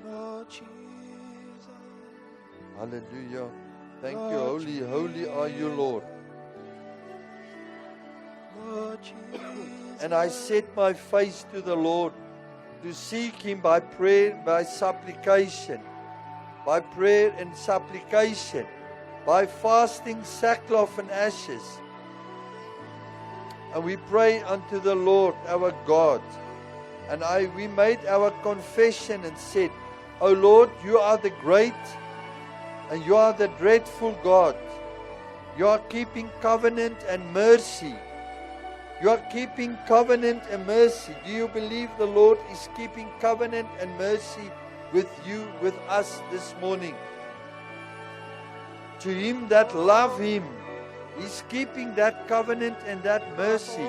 Lord Jesus. Hallelujah. Thank you. Holy, holy are you, Lord. Lord Jesus. And I set my face to the Lord to seek Him by prayer, by supplication, by prayer and supplication, by fasting, sackcloth and ashes. And we pray unto the Lord our God. And we made our confession and said, O Lord, you are the great and you are the dreadful God. You are keeping covenant and mercy. You are keeping covenant and mercy. Do you believe the Lord is keeping covenant and mercy with you, with us this morning? To him that love Him, He's keeping that covenant and that mercy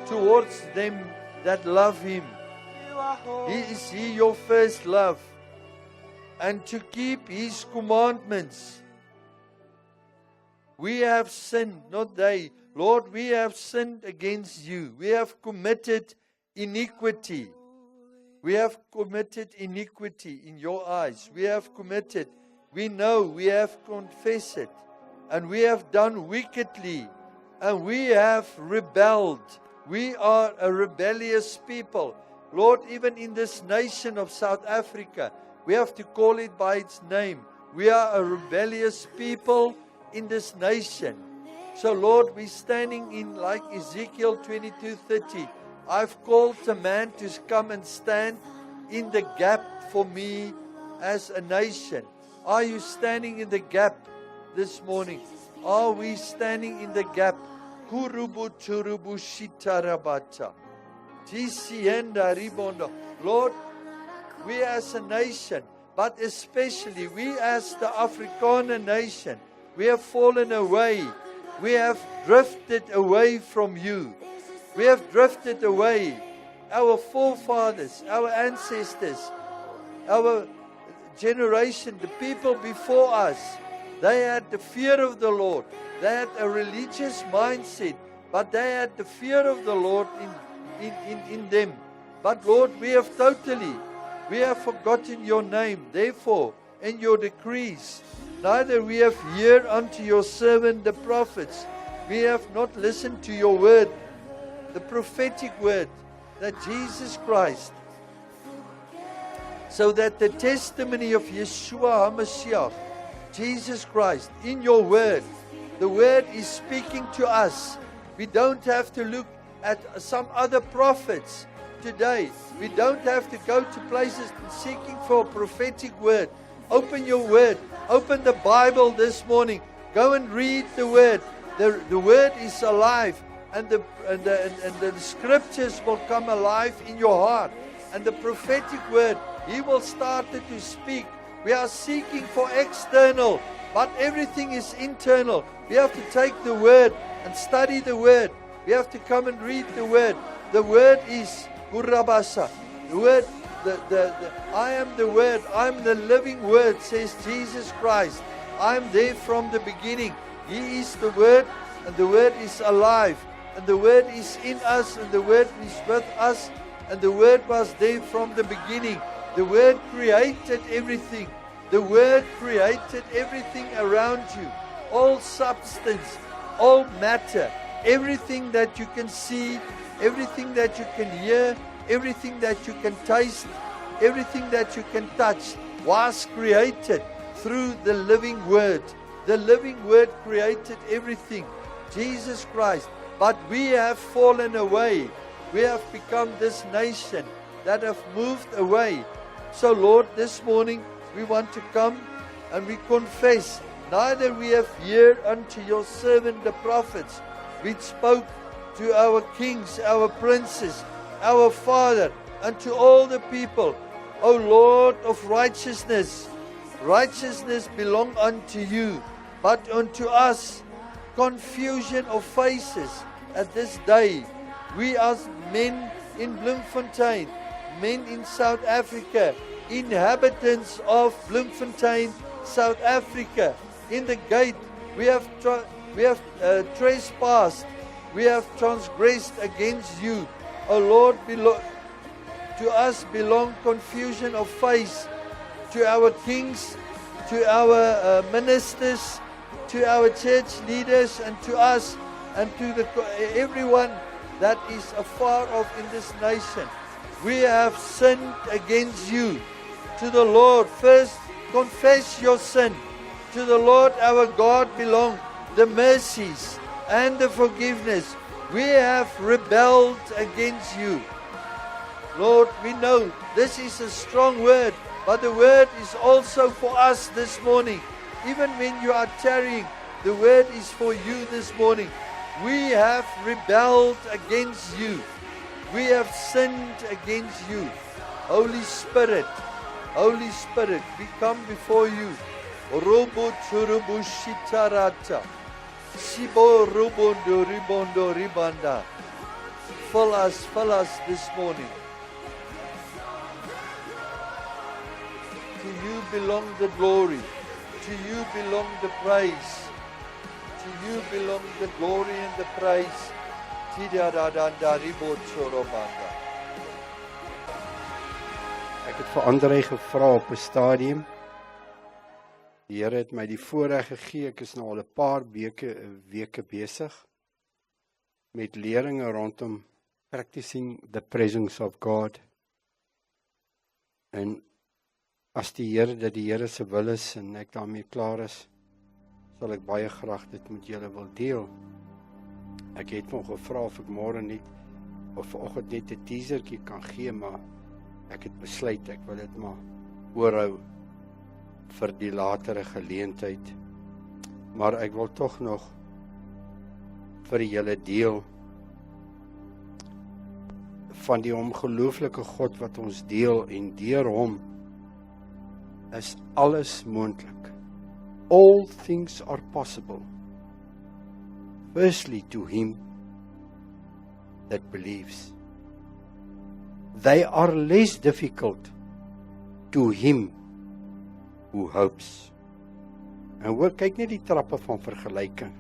towards them that love Him. Is He your first love? And to keep His commandments. We have sinned, not they. Lord, we have sinned against you. We have committed iniquity. We have committed iniquity in your eyes. We have committed. We know, we have confessed it. And we have done wickedly. And we have rebelled. We are a rebellious people. Lord, even in this nation of South Africa, we have to call it by its name. We are a rebellious people in this nation. So Lord, we're standing in like Ezekiel 22:30. I've called a man to come and stand in the gap for me as a nation. Are you standing in the gap this morning? Are we standing in the gap? Kurubu churubu shitarabata. Tisienda ribondo. Lord, we as a nation, but especially we as the Afrikaner nation, we have fallen away. We have drifted away from you. We have drifted away. Our forefathers, our ancestors, our generation, the people before us, they had the fear of the Lord. They had a religious mindset, but they had the fear of the Lord in them. But Lord, we have forgotten your name. Therefore, in your decrees, neither we have heard unto your servant the prophets. We have not listened to your word, the prophetic word, that Jesus Christ, so that the testimony of Yeshua HaMashiach, Jesus Christ, in your word, the word is speaking to us. We don't have to look at some other prophets today. We don't have to go to places seeking for a prophetic word. Open your word. Open the Bible this morning. Go and read the word. The word is alive, and the scriptures will come alive in your heart. And the prophetic word, He will start to speak. We are seeking for external, but everything is internal. We have to take the word and study the word. We have to come and read the word. The word is Urabasa. The word, I am the word. I'm the living word, says Jesus Christ. I'm there from the beginning. He is the word, and the word is alive. And the word is in us, and the word is with us. And the word was there from the beginning. The word created everything. The word created everything around you. All substance, all matter, everything that you can see, everything that you can hear, everything that you can taste, everything that you can touch was created through the living word. The living word created everything. Jesus Christ. But we have fallen away. We have become this nation that have moved away. So Lord, this morning we want to come and we confess, neither we have heard unto your servant the prophets, which spoke to our kings, our princes, our father, and to all the people. O Lord of righteousness, righteousness belong unto you, but unto us confusion of faces at this day. We as men in Bloemfontein, men in South Africa, inhabitants of Bloemfontein, South Africa, in the gate, we have trespassed, we have transgressed against you. O Lord, to us belong confusion of face to our kings, to our ministers, to our church leaders, and to us, and to everyone that is afar off in this nation. We have sinned against you. To the Lord, first confess your sin. To the Lord our God belong the mercies and the forgiveness. We have rebelled against you. Lord, we know this is a strong word, but the word is also for us this morning. Even when you are tarrying, the word is for you this morning. We have rebelled against you. We have sinned against you. Holy Spirit, we come before you. Robo churubu shitarata. Sibo rubondo ribondo ribanda. Fill us this morning. To you belong the glory. To you belong the praise. To you belong the glory and the praise. Tidadadanda ribo chorobanda. Ek het vir André gevra op 'n stadium. Die Here het my die voorreg gegee. Ek is nou al 'n paar weke besig met leringe rondom practicing the presence of God. En as die Here se wil is en ek daarmee klaar is, sal ek baie graag dit met julle wil deel. Ek het hom gevra of ek môre net of vanoggend net 'n teasertjie kan gee, maar ek het besluit ek wil dit maar oorhou vir die latere geleentheid. Maar ek wil tog nog vir julle deel van die ongelooflike God wat ons deel, en deur hom is alles moontlik. All things are possible. Firstly, to him that believes. They are less difficult to him who hopes. En hoor, kyk net die trappe van vergelyking.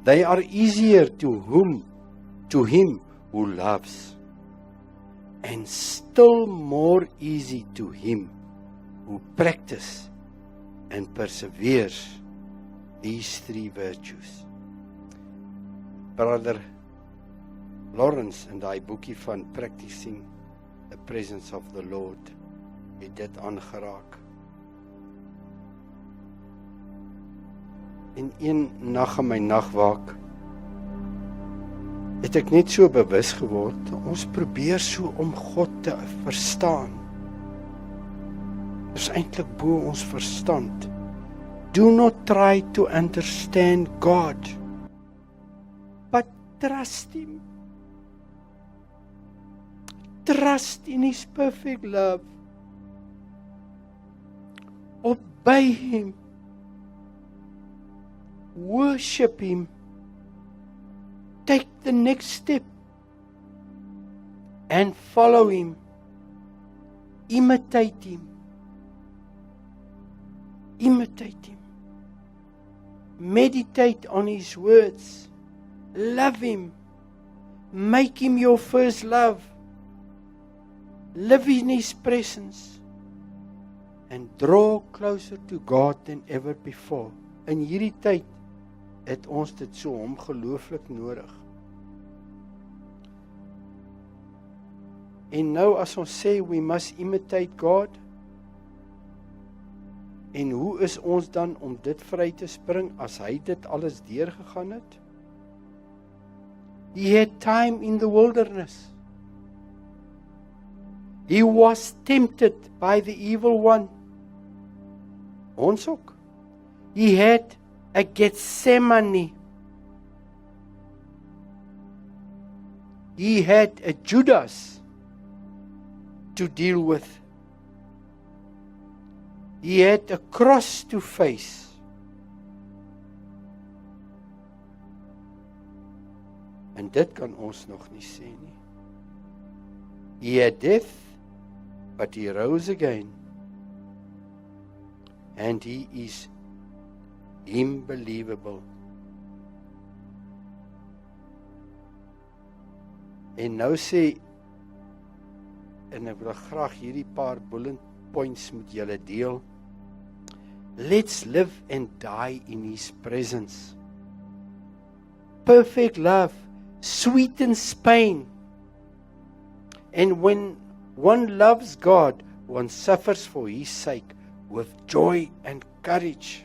They are easier to him who loves, and still more easy to him who practice and perseveres these three virtues. Brother Lawrence in daai boekie van Practicing the Presence of the Lord het dit aangeraak. En een nag in my nagwaak het ek net so bewus geword, ons probeer so om God te verstaan. Dit is eintlik bo ons verstand. Do not try to understand God, but trust him. Trust in his perfect love. Obey him. Worship him. Take the next step and follow him. Imitate him. Imitate him. Meditate on his words. Love him. Make him your first love. Live in his presence. And draw closer to God than ever before. In hierdie tyd het ons dit so ongelooflik nodig. En nou as ons sê we must imitate God, en hoe is ons dan om dit vry te spring as hy dit alles deurgegaan het? He had time in the wilderness. He was tempted by the evil one. Ons ook. He had a Gethsemane. He had a Judas to deal with. He had a cross to face. En dit kan ons nog nie sê nie. He had death, but he rose again. And he is unbelievable. En nou sê, en ek wil graag hierdie paar points met julle deel. Let's live and die in His presence. Perfect love sweetens pain. And when one loves God, one suffers for His sake with joy and courage.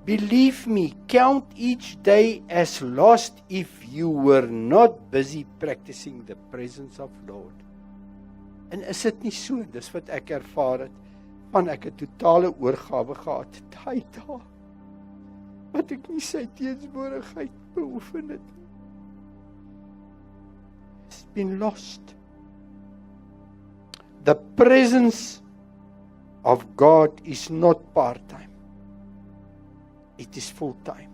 Believe me, count each day as lost if you were not busy practicing the presence of Lord. En is dit nie so? Dis wat ek ervaar het, van ek 'n totale oorgawe gehad het, daai dae, wat ek nie sy teenwoordigheid beoefen het nie. It's been lost. The presence of God is not part-time. It is full-time.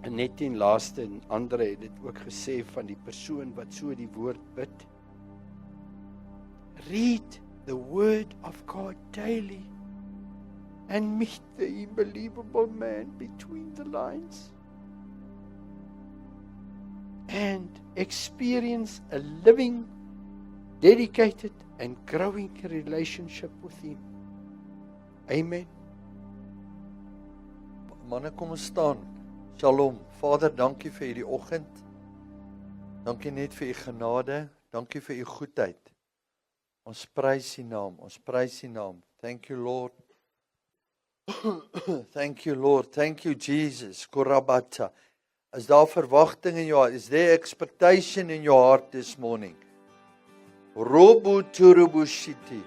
En net in laaste, en Andre het dit ook gesê van die persoon wat so die woord bid. Read the word of God daily and meet the unbelievable man between the lines and experience a living, dedicated and growing relationship with Him. Amen. Manne, kom ons staan. Shalom. Vader, dankie vir hierdie oggend. Dankie net vir U genade. Dankie vir U goedheid. Ons prys U naam. Ons prys U naam. Thank you, Lord. Thank you, Lord. Thank you, Jesus. Korabata. Is daar verwagting in jou hart? Is there expectation in your heart this morning? Robu turubushiti.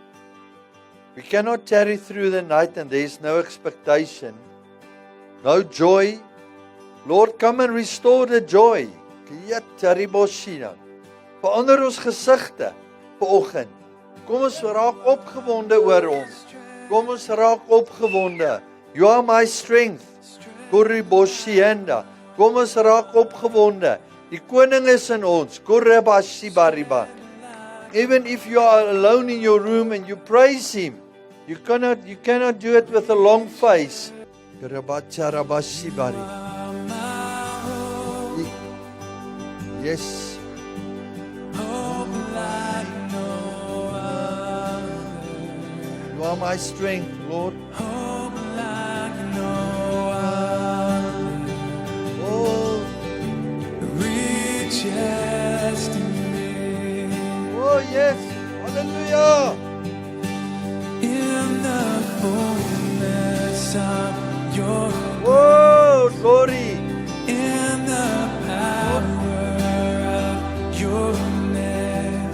We cannot tarry through the night and there is no expectation. No joy. Lord, come and restore the joy. Verander ons gesigte vanoggend. Kom ons raak opgewonde oor ons. Kom ons raak opgewonde. You are my strength. Kuriboshienda. Kom ons raak opgewonde. Die koning is in ons. Kuribashibariba. Even if you are alone in your room and you praise Him, you cannot do it with a long face. Yes. You are my strength, Lord. Oh, oh yes. Hallelujah. In the fullness of your Oh, glory. in the power of your name,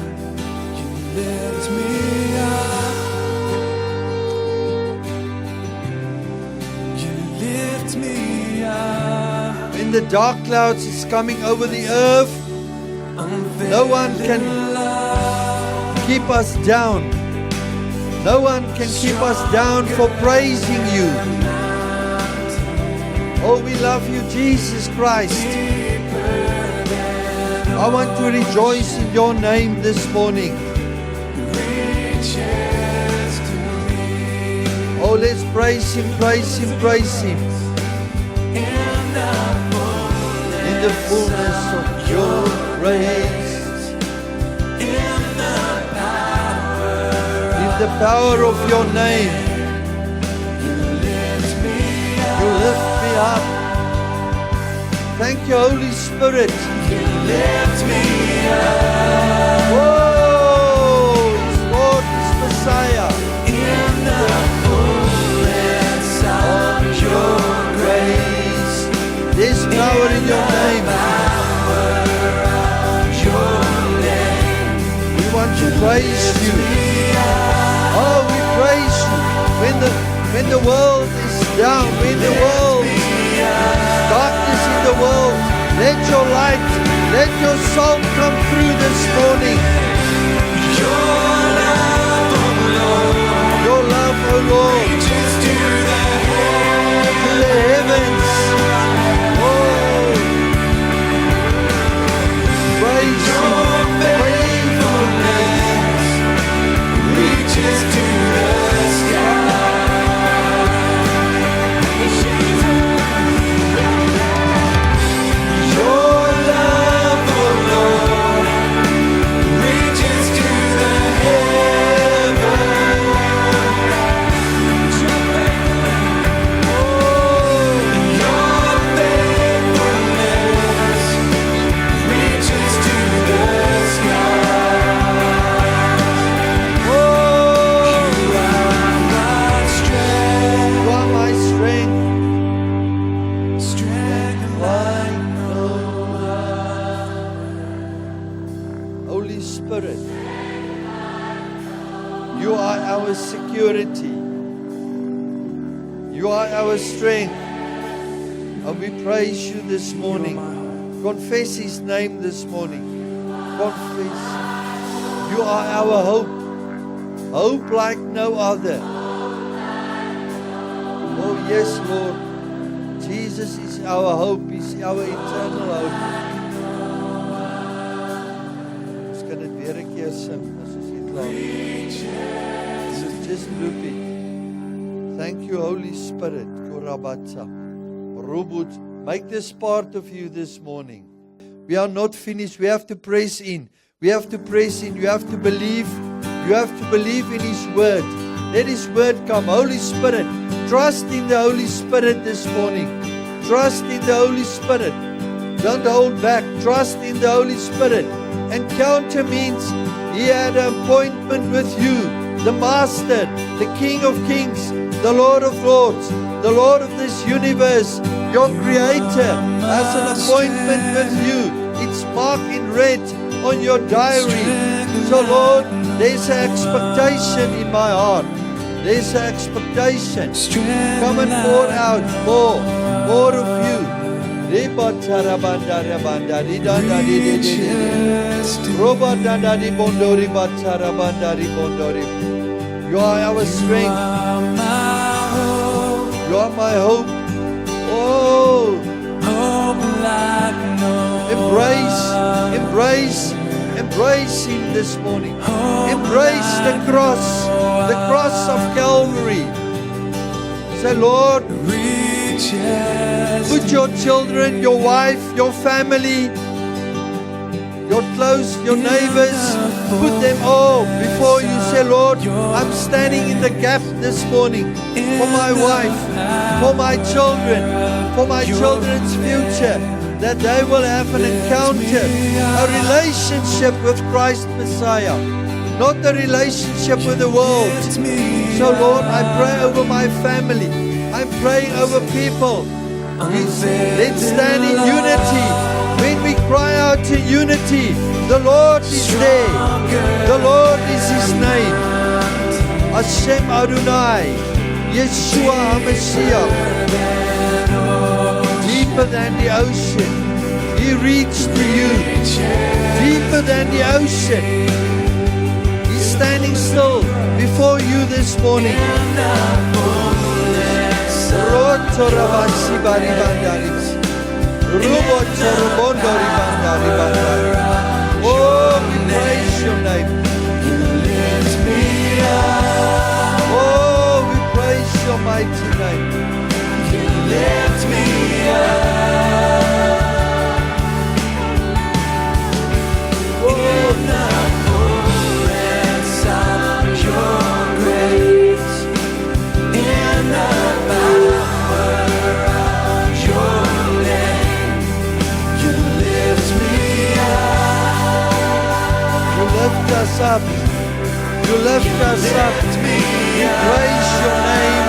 you lift me up. You lift me up. When the dark clouds is coming over the earth, no one can keep us down. No one can keep us down for praising you. Oh, we love you, Jesus Christ. I want to rejoice in your name this morning. Oh, let's praise Him, praise Him, praise Him. In the fullness of your grace. In the power of your name. You lift me up. Thank you, Holy Spirit. You lift me up. Oh, it's Lord, it's Messiah. In the fullness of your grace. There's power in your name. We want to praise you. Oh, we praise you. When the world is down, when the world darkness in the world, let your light, let your soul come through this morning. Your love, oh Lord, reaches to the heavens. Oh, praise your faithfulness reaches to the sky. Your love, oh Lord, You are our security. You are our strength. And we praise you this morning. Confess His name this morning. Confess. You are our hope. Hope like no other. Oh yes, Lord. Jesus is our hope. He's our eternal hope. Ons kan dit weer 'n keer sing as ons dit klaar het. Just repeat. Thank you, Holy Spirit. Korabatsa. Robot, make this part of you this morning. We are not finished. We have to press in. We have to press in. You have to believe. You have to believe in His word. Let His word come. Holy Spirit, trust in the Holy Spirit this morning. Trust in the Holy Spirit. Don't hold back. Trust in the Holy Spirit. Encounter means He had an appointment with you. The Master, the King of Kings, the Lord of Lords, the Lord of this universe, your Creator has an appointment with you. It's marked in red on your diary. So Lord, there's an expectation in my heart. There's an expectation. Come and pour out more of you. You are our strength. You are my hope. Oh, embrace Him this morning. Embrace the cross of Calvary. Say, Lord, put your children, your wife, your family, your close, your neighbors, put them all before you. Say, Lord, I'm standing in the gap this morning for my wife, for my children, for my children's future, that they will have an encounter, a relationship with Christ Messiah, not a relationship with the world. So Lord, I pray over my family. I'm praying over people. Let's stand in unity. When we cry out to unity, the Lord is there. The Lord is His name. Hashem Adonai, Yeshua HaMashiach. Deeper than the ocean, He reached to you. Deeper than the ocean. He's standing still before you this morning. Oh, we praise your name. Oh, we praise your mighty name. Lift me up. Oh, the fullness of your grace, in the power of your name, you lift me up. You lift us up. You lift us up. We praise your name.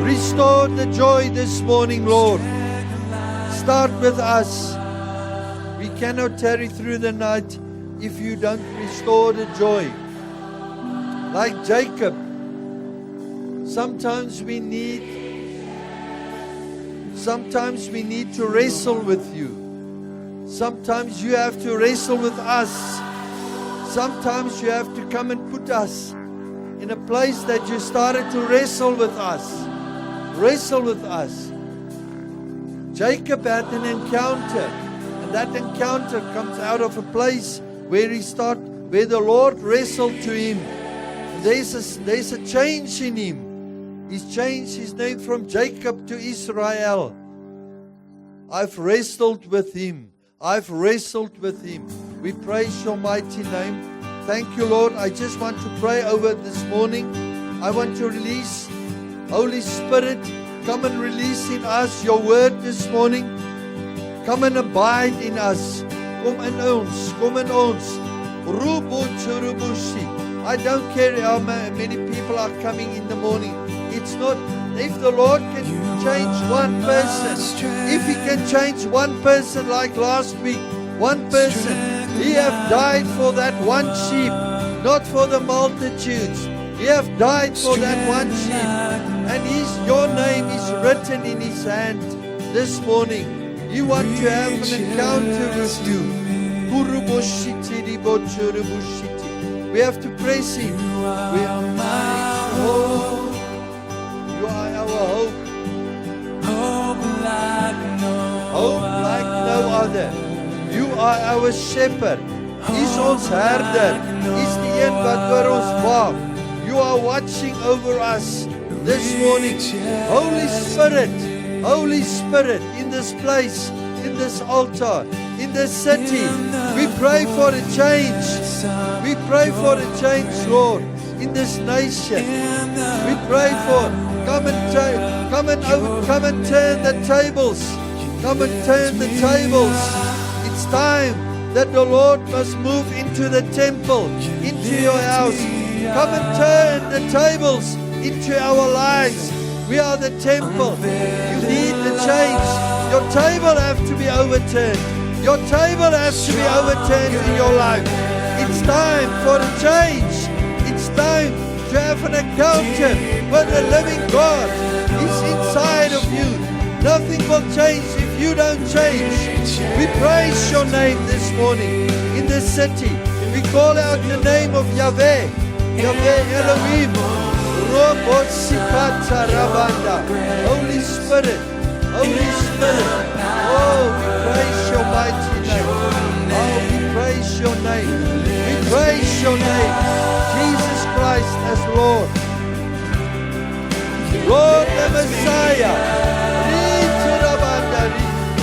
Restore the joy this morning, Lord. Start with us. We cannot tarry through the night if you don't restore the joy. Like Jacob, sometimes we need to wrestle with you. Sometimes you have to wrestle with us. Sometimes you have to come and put us in a place that you started to wrestle with us. wrestle with us. Jacob had an encounter, and that encounter comes out of a place where where the Lord wrestled to him. There's a change in him. He's changed his name from Jacob to Israel. I've wrestled with him. I've wrestled with him. We praise your mighty name. Thank you, Lord. I just want to pray over this morning. I want to release, Holy Spirit, come and release in us your word this morning. Come and abide in us. Kom in ons. Kom in ons. Rubu churubushi. I don't care how many people are coming in the morning. It's not, if the Lord can change one person, if He can change one person like last week, one person, He have died for that one sheep, not for the multitudes. He have died for that one sheep, and your name is written in His hand this morning. You want to have an encounter with you. We have to praise Him. We are my hope. You are our hope. Hope like no other. You are our shepherd. He's ons herder. He's die een wat oor ons waak. You are watching over us this morning. Holy Spirit, in this place, in this altar, in this city, we pray for a change. We pray for a change, Lord, in this nation. We pray for, come and turn the tables. Come and turn the tables. It's time that the Lord must move into the temple, into your house. Come and turn the tables into our lives. We are the temple. You need the change. Your table has to be overturned. Your table has to be overturned in your life. It's time for a change. It's time to have an encounter with the living God. He's inside of you. Nothing will change if you don't change. We praise your name this morning in this city. We call out the name of Yahweh. Yahweh Elohim. Holy Spirit. Holy Spirit. Oh, we praise your mighty name. Oh, we praise your name. We praise your name. Jesus Christ as Lord. Lord the Messiah.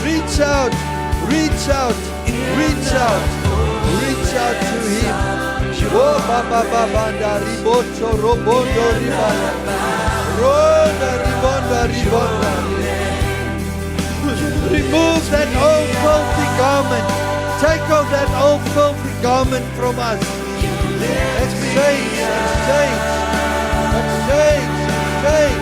Reach out. Reach out. Reach out. Reach out to Him. Oh, Baba Baba, Riboto, Robondo, Ribanda. Roda, Ribonda, Ribonda. Remove that old filthy garment. Take off that old filthy garment from us. Exchange, exchange, exchange, exchange.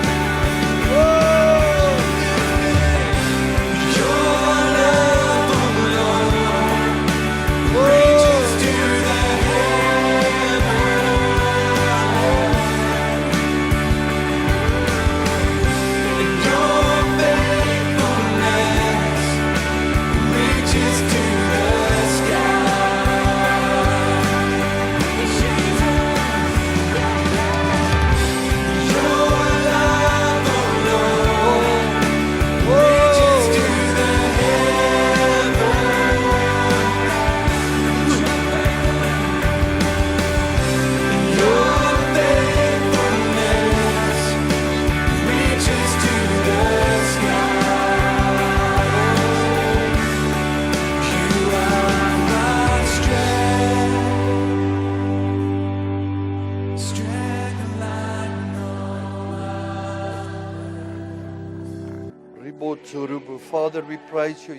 Father, we praise you.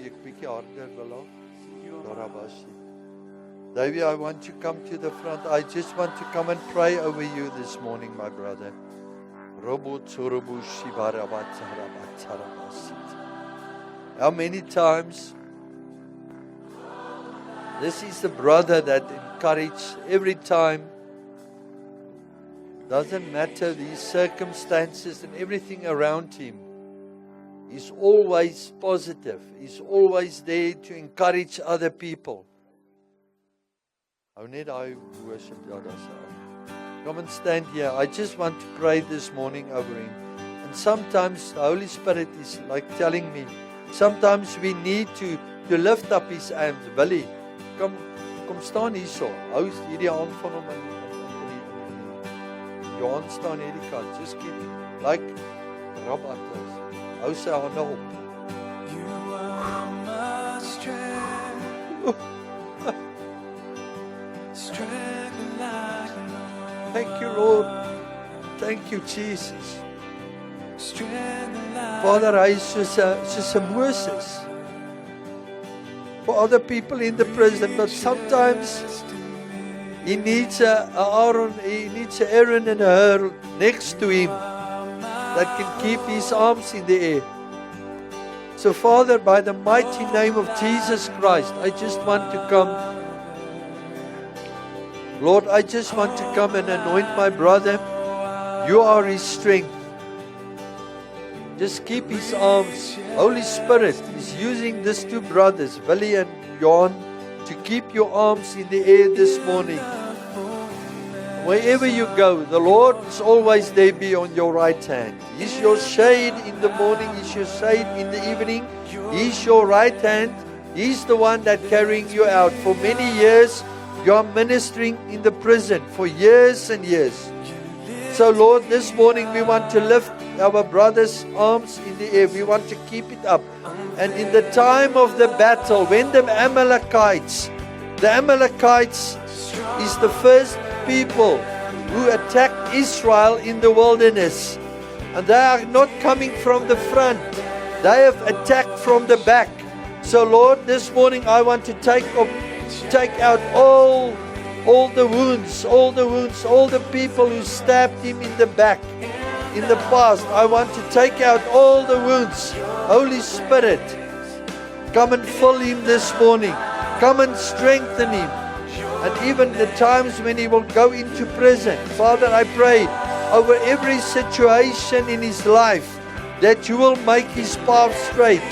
David, I want you to come to the front. I just want to come and pray over you this morning, my brother. How many times? This is the brother that encourages every time. Doesn't matter the circumstances and everything around him. He's always positive. He's always there to encourage other people. Come and stand here. I just want to pray this morning over him. And sometimes the Holy Spirit is like telling me, sometimes we need to lift up his arms. Willie, kom staan hierso. Hou hierdie hand van hom in jou hand staan hierdie kant. Just keep like Rob Atlas. Hou sy hande op. You are my strength. Strength like no Thank you, Lord. Thank you, Jesus. strength like Vader, hy is soos 'n Moses. For other people in the prison, but sometimes he needs a Aaron, he needs a Aaron and a Hur next to him that can keep his arms in the air. So Father, by the mighty name of Jesus Christ, I just want to come. Lord, I just want to come and anoint my brother. You are his strength. Just keep his arms. Holy Spirit is using these two brothers, Willie and Johan, to keep your arms in the air this morning. Wherever you go, the Lord is always there be on your right hand. He's your shade in the morning, He's your shade in the evening. He's your right hand. He's the one that carrying you out. For many years, you are ministering in the prison for years and years. So Lord, this morning we want to lift our brother's arms in the air. We want to keep it up. And in the time of the battle, when the Amalekites is the first people who attacked Israel in the wilderness. And they are not coming from the front. They have attacked from the back. So Lord, this morning I want to take out all the wounds, all the people who stabbed him in the back. In the past, I want to take out all the wounds. Holy Spirit, come and fill him this morning. Come and strengthen him. And even the times when he will go into prison, Father, I pray over every situation in his life that you will make his path straight.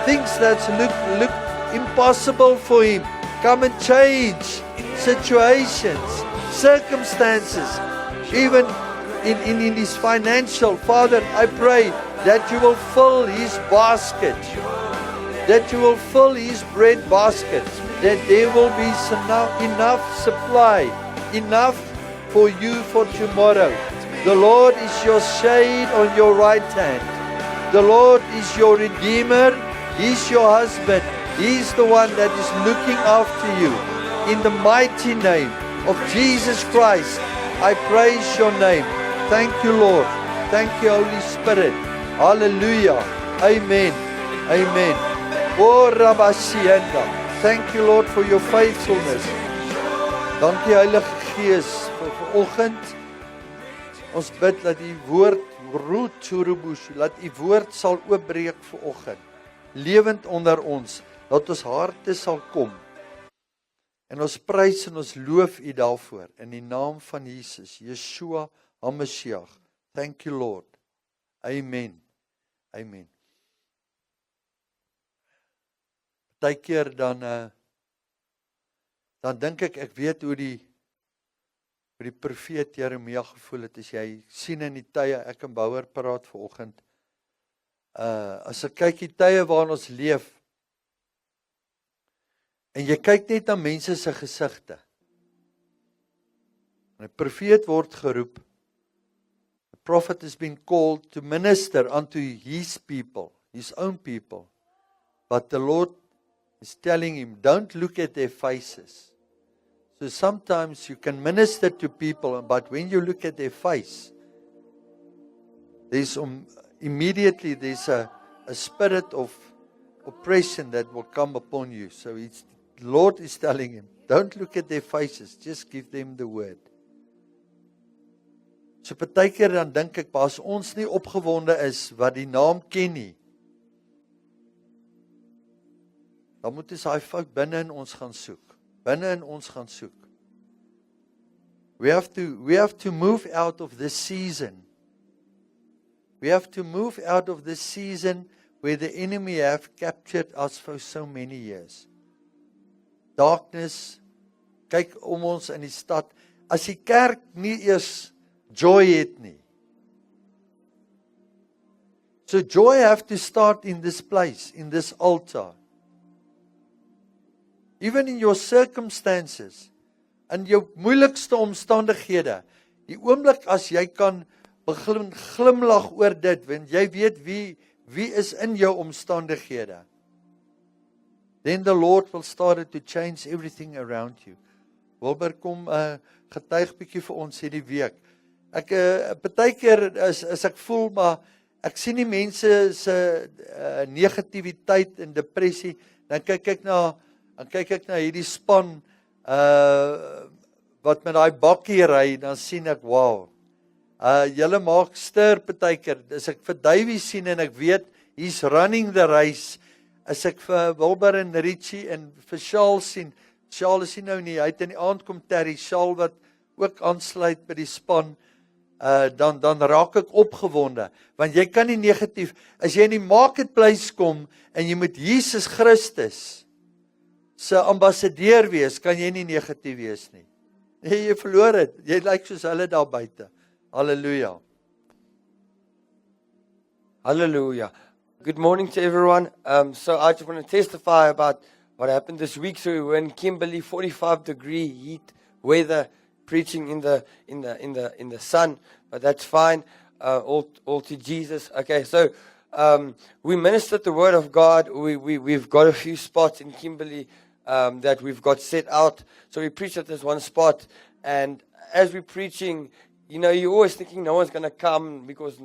Things that look impossible for him, come and change situations, circumstances, even in his financial. Father, I pray that you will fill his basket, that you will fill his bread basket, that there will be enough supply, enough for you for tomorrow. The Lord is your shade on your right hand. The Lord is your Redeemer. He's your husband. He's the one that is looking after you. In the mighty name of Jesus Christ, I praise your name. Thank you, Lord. Thank you, Holy Spirit. Hallelujah. Amen. Amen. Oh, Rabasienda. Thank you, Lord, for your faithfulness. Dankie, Heilige Gees, vir vanoggend. Ons bid dat die woord roet turubush, dat die woord sal oopbreek vanoggend. Lewend onder ons, dat ons harte sal kom. En ons prys en ons loof u daarvoor in die naam van Jesus, Yeshua HaMashiach. Thank you, Lord. Amen. Amen. Partykeer dan dink ek weet hoe die profeet Jeremia gevoel het, as jy sien in die tye, ek en Bouwer praat vanoggend, as ek kyk die tye waarin ons leef, en jy kyk net na mense se gesigte, en 'n profeet word geroep, the prophet has been called to minister unto his people, his own people, but the Lord is telling him, don't look at their faces. So sometimes you can minister to people, but when you look at their face, there's immediately there's a spirit of oppression that will come upon you. So the Lord is telling him, don't look at their faces, just give them the word. So partykeer dan dink ek, as ons nie opgewonde is wat die naam ken nie, dan moet ons daai fout binne in ons gaan soek. Binne in ons gaan soek. We have to move out of this season. We have to move out of this season where the enemy have captured us for so many years. Darkness, kyk om ons in die stad, as die kerk nie eers joy het nie, So joy have to start in this place, in this altar. Even in your circumstances, in jou moeilikste omstandighede, die oomblik as jy kan begin glimlag oor dit, want jy weet wie is in jou omstandighede, then the Lord will start to change everything around you. Wilber, kom getuig bietjie vir ons hierdie week. Ek partykeer as ek voel, maar ek sien die mense se negativiteit en depressie, dan kyk ek na hierdie span wat met daai bakkie ry, dan sien ek, wow. Julle maak stir partykeer. As ek vir Davey sien en ek weet he's running the race, as ek vir Wilber en Richie en vir Charles sien, Charles is nou nie, hy het in die aand kom Terry, Charles wat ook aansluit by die span, dan raak ek opgewonde, want jy kan nie negatief, as jy in die marketplace kom, en jy moet Jesus Christus se ambassadeur wees, kan jy nie negatief wees nie. Nee, jy verloor het, jy lyk soos hulle daar buite. Halleluja. Hallelujah. Good morning to everyone. So I just want to testify about what happened this week. So we were in Kimberley, 45-degree heat weather, preaching in the sun, but that's fine. All to Jesus. Okay, so we ministered the word of God. We've got a few spots in Kimberley that we've got set out. So we preached at this one spot, and as we're preaching, you know, you're always thinking no one's going to come because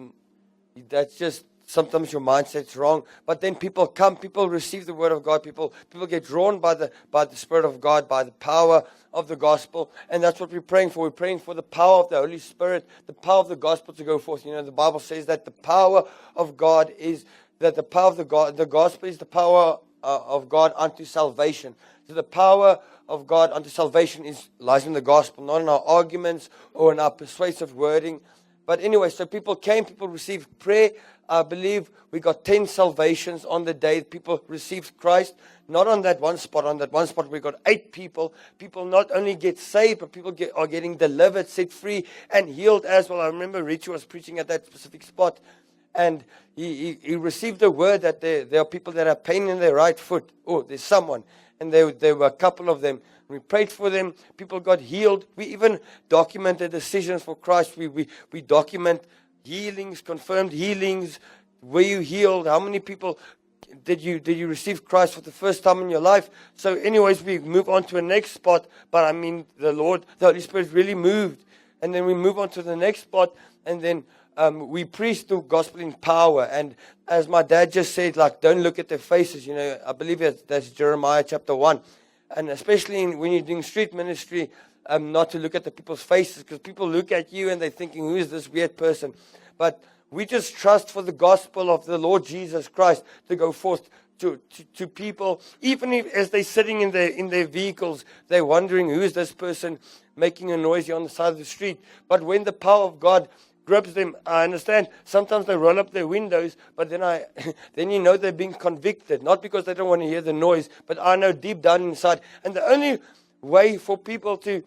that's just sometimes your mindset's wrong. But then people come, people receive the word of God, people get drawn by the Spirit of God, by the power of the gospel, and that's what we're praying for. We're praying for the power of the Holy Spirit, the power of the gospel to go forth. You know, the Bible says that the power of God is that the power of the gospel is the power of God unto salvation. So the power of God unto salvation lies in the gospel, not in our arguments or in our persuasive wording. But anyway, so people came, people received prayer. I believe we got 10 salvations on the day. People received Christ. Not on that one spot. On that one spot, we got 8 people. People not only get saved, but people are getting delivered, set free, and healed as well. I remember Richie was preaching at that specific spot, and he received the word that there are people that have pain in their right foot. Oh, there's someone. And there were a couple of them. We prayed for them. People got healed. We even documented decisions for Christ. We document healings, confirmed healings. Were you healed? How many people did you receive Christ for the first time in your life? So anyways, we move on to the next spot. But I mean, the Holy Spirit really moved. And then we move on to the next spot. And then we preach the gospel in power. And as my dad just said, like, don't look at their faces. You know, I believe that's Jeremiah chapter 1. And especially when you're doing street ministry, not to look at the people's faces, because people look at you and they're thinking, who is this weird person? But we just trust for the gospel of the Lord Jesus Christ to go forth to people, even if as they're sitting in their vehicles, they're wondering, who is this person making a noise here on the side of the street? But when the power of God grabs them, I understand, sometimes they roll up their windows, but then you know they're being convicted, not because they don't want to hear the noise, but I know deep down inside. And the only way for people to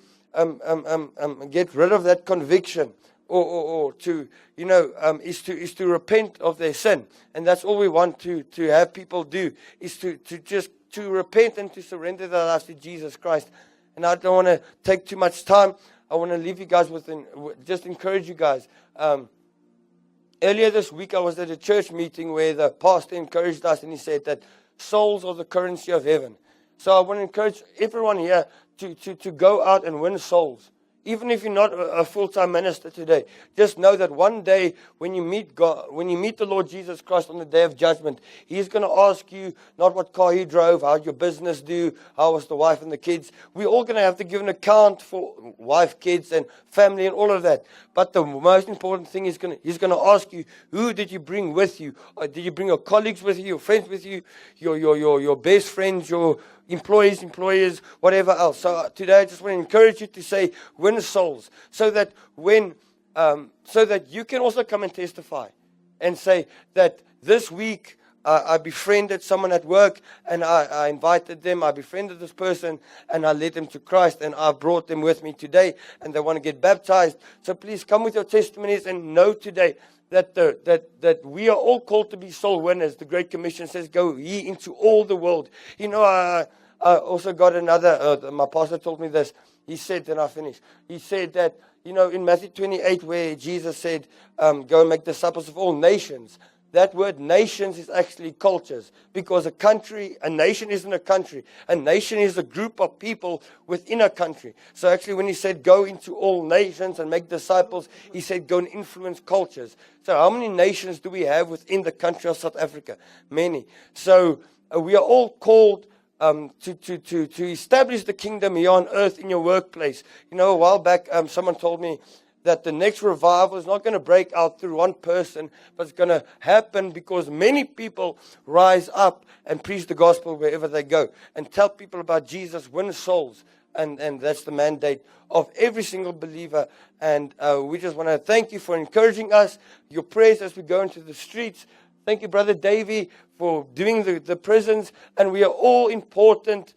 get rid of that conviction or to, you know, is to repent of their sin. And that's all we want to have people do, is to just to repent and to surrender their lives to Jesus Christ. And I don't want to take too much time. I want to leave you guys just encourage you guys. Earlier this week, I was at a church meeting where the pastor encouraged us, and he said that souls are the currency of heaven. So I want to encourage everyone here to go out and win souls. Even if you're not a full-time minister today, just know that one day when you meet God, when you meet the Lord Jesus Christ on the day of judgment, He's going to ask you not what car you drove, how your business do, how was the wife and the kids. We're all going to have to give an account for wife, kids, and family and all of that. But the most important thing is He's going to ask you, who did you bring with you? Or did you bring your colleagues with you, your friends with you, your best friends, your employers, whatever else. So today I just want to encourage you to say, win souls, so that so that you can also come and testify and say that this week I befriended someone at work, and I invited them, I befriended this person, and I led them to Christ, and I brought them with me today, and they want to get baptized. So please come with your testimonies, and know today that we are all called to be soul winners. The Great Commission says, go ye into all the world. You know, I also got another, my pastor told me this. He said, and I finish. He said that, you know, in Matthew 28, where Jesus said, go and make disciples of all nations. That word nations is actually cultures, because a nation isn't a country. A nation is a group of people within a country. So actually when he said go into all nations and make disciples, he said go and influence cultures. So how many nations do we have within the country of South Africa? Many. So we are all called to establish the kingdom here on earth in your workplace. You know, a while back, someone told me that the next revival is not going to break out through one person, but it's going to happen because many people rise up and preach the gospel wherever they go and tell people about Jesus, win souls. And that's the mandate of every single believer. And we just want to thank you for encouraging us, your prayers as we go into the streets. Thank you, Brother Davey, for doing the prisons. And we are all important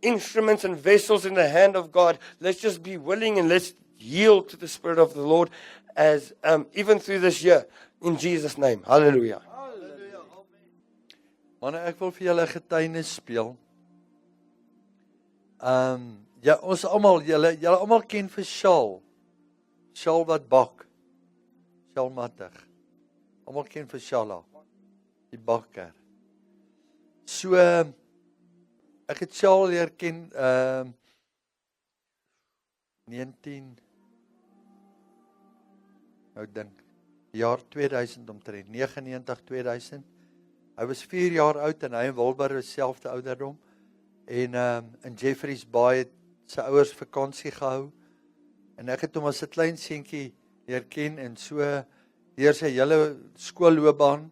instruments and vessels in the hand of God. Let's just be willing and let's yield to the Spirit of the Lord as even through this year. In Jesus' name. Hallelujah. Manne, ek wil vir julle getuienis speel. Ja, ons almal, julle almal ken vir Shaal. Shaal wat bak. Shaal Mattig. Almal ken vir Shala, die bakker. So ek het Shaal leer ken jaar 2000 omtrent, 99, 2000. Hy was 4 jaar oud en hy en Wilbur was selfde ouderdom. En in Jeffreys Bay het sy ouers vakansie gehou. En ek het hom as 'n klein seentjie leer ken en so deur sy hele skoolloopbaan.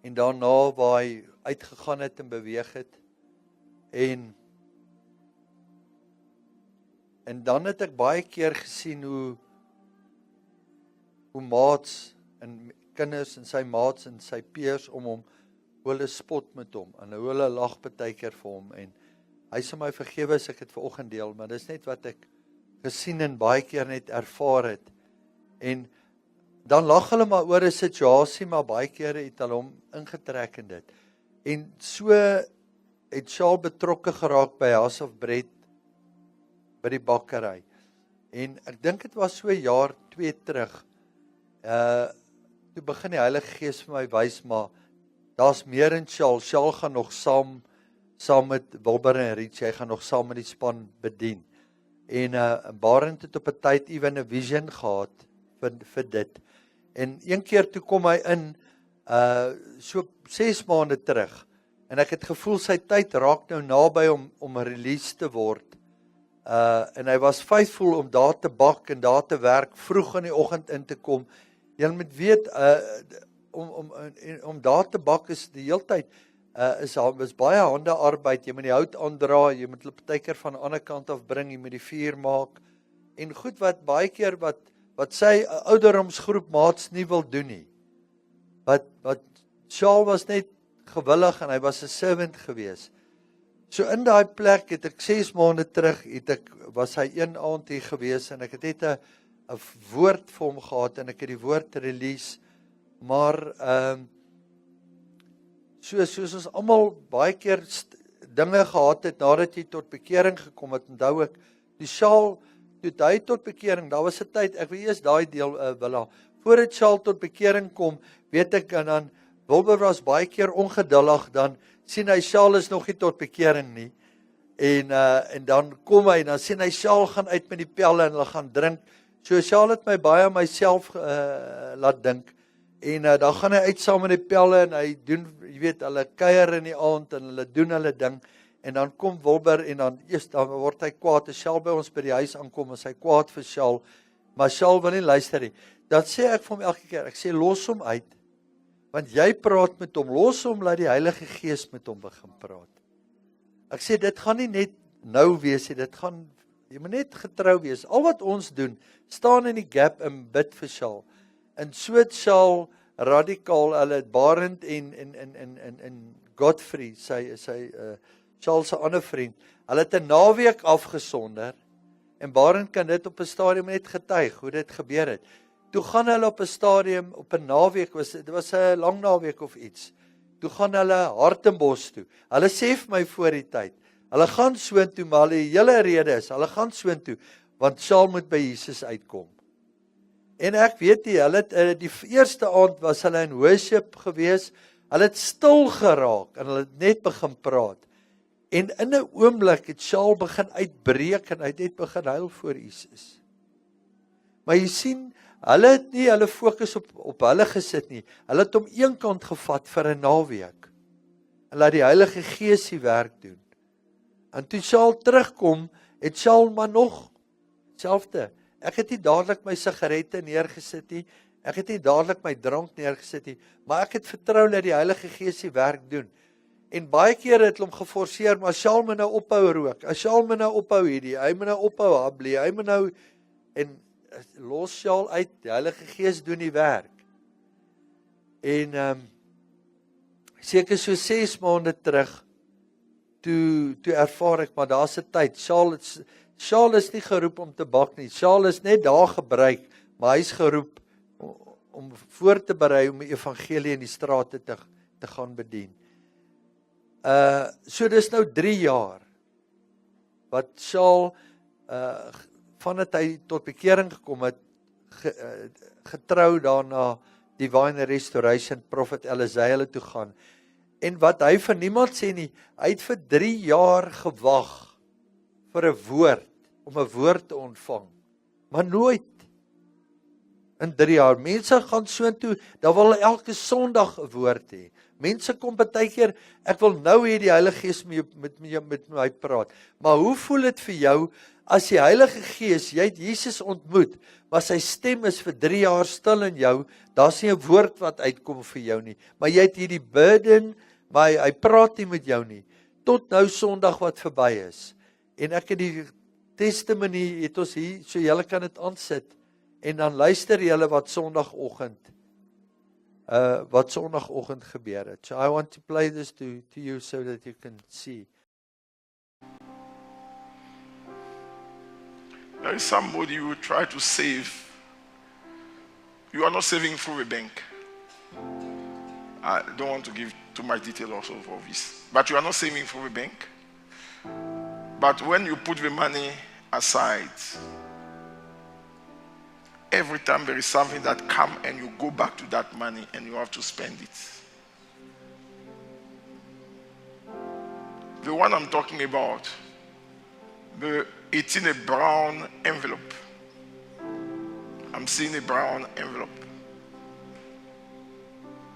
En daarna waar hy uitgegaan het en beweeg het. En dan het ek baie keer gesien hoe maats en kinders en sy maats en sy peers om hom, hoe hulle spot met hom en hoe hulle lag partykeer vir hom en hy sal my vergewe as ek dit vanoggend deel, maar dis net wat ek gesien en baie keer net ervaar het. En dan lag hulle maar oor 'n situasie, maar baie kere het hulle hom ingetrek in dit. En so het Shaal betrokke geraak by House of Bread by die bakkery. En ek dink dit was so 'n jaar 2 terug. Toe begin die Heilige Gees vir my wys, maar daar's meer in Shaal. Shaal gaan nog saam met Wilbur en Richie, hy gaan nog saam met die span bedien. En Barend het op 'n tyd ewen 'n vision gehad vir dit. En een keer toe kom hy in, so 6 maande terug. En ek het gevoel sy tyd raak nou naby om release te word. En hy was faithful om daar te bak en daar te werk, vroeg in die oggend in te kom. Jy moet weet, om daar te bak is die heeltyd, is baie hande arbeid. Jy moet die hout aandra, jy moet partykeer van die ander kant af bring, jy moet die vuur maak. En goed wat baie keer wat sy ouderdomsgroep maats nie wil doen nie. Wat Shaal was net gewillig en hy was 'n servant gewees. So in daai plek het ek 6 maande terug, was hy een aand hier gewees en ek het net 'n woord vir hom gehad en ek het die woord release, maar soos ons almal baie keer dinge gehad het nadat jy tot bekering gekom het, onthou ek, die Shaal, toe hy tot bekering, daar was 'n tyd, ek wil eers daai deel wil voordat Shaal tot bekering kom, weet ek, en dan Wilbur was baie keer ongeduldig, dan sien hy Shaal is nog nie tot bekering nie, en dan kom hy, dan sien hy Shaal gaan uit met die pelle en hulle gaan drink, so Shaal het my baie aan myself laat dink, en dan gaan hy uit saam met die pelle en hy doen, jy weet, hulle kuier in die aand en hulle doen hulle ding, en dan kom Wilbur en dan word hy kwaad, as Shaal by ons by die huis aankom, is hy kwaad vir Shaal, maar Shaal wil nie luister nie. Dan sê ek vir hom elke keer, ek sê los hom uit, want jy praat met hom, los hom, laat die Heilige Gees met hom begin praat. Ek sê, dit gaan nie net nou wees, jy moet net getrou wees. Al wat ons doen, staan in die gap en bid vir Shaal. En so het Shaal radikaal, hulle het Barend en Godfrey, Shaal se ander vriend, hulle het 'n naweek afgesonder, en Barend kan dit op 'n stadium net getuig, hoe dit gebeur het. toe gaan hulle op 'n stadium, op 'n naweek, dit was 'n lang naweek of iets, toe gaan hulle Hartenbos toe. Hulle sê vir my voor die tyd, hulle gaan soontoe, maar die hele rede is, hulle gaan soontoe, want Saul moet by Jesus uitkom. En ek weet nie, hulle het, die eerste aand was hulle in worship gewees, hulle het stil geraak, en hulle het net begin praat. En in 'n oomblik het Saul begin uitbreek, en hy het net begin huil voor Jesus. Maar jy sien, hulle het nie hulle fokus op hulle gesit nie, hulle het hom eenkant gevat vir 'n naweek, en laat die Heilige Gees die werk doen. En toe Saul terugkom, het Saul maar nog selfde. Ek het nie dadelik my sigarette neergesit nie, ek het nie dadelik my drank neergesit nie, maar ek het vertrou dat die Heilige Gees die werk doen. En baie keer het hom geforseer, maar Saul moet nou ophou rook, Saul moet nou ophou hierdie, hy moet nou ophou hablie, hy moet nou, en los Saul uit, die Heilige Gees doen die werk. En seker so 6 maande terug, toe ervaar ek, maar daar's 'n tyd, Saul is nie geroep om te bak nie, Saul is net daar gebruik, maar hy's geroep om voor te berei om die evangelie in die strate te gaan bedien. So dis nou 3 jaar, wat Saul, vandat hy tot bekering gekom het, getrou daarna Divine Restoration, Prophet Eliezer toe gaan, en wat hy vir niemand sê nie, hy het vir 3 jaar gewag, vir 'n woord, om 'n woord te ontvang, maar nooit, in 3 jaar, mense gaan soontoe, dan wil hulle elke Sondag 'n woord hê, mense kom baie keer, ek wil nou hê die Heilige Gees met my praat, maar hoe voel dit vir jou, as die Heilige Gees, jy het Jesus ontmoet, maar sy stem is vir 3 jaar stil in jou, daar's nie 'n woord wat uitkom vir jou nie, maar jy het hierdie burden, maar hy praat nie met jou nie, tot nou Sondag wat verby is, en ek het die testimony, het ons hier, so julle kan dit aansit, en dan luister julle wat Sondagoggend gebeur het. So I want to play this to you so that you can see. There is somebody who try to save. You are not saving through a bank. I don't want to give too much detail also for this. But you are not saving through a bank. But when you put the money aside, every time there is something that comes and you go back to that money and you have to spend it. The one I'm talking about, it's in a brown envelope. I'm seeing a brown envelope.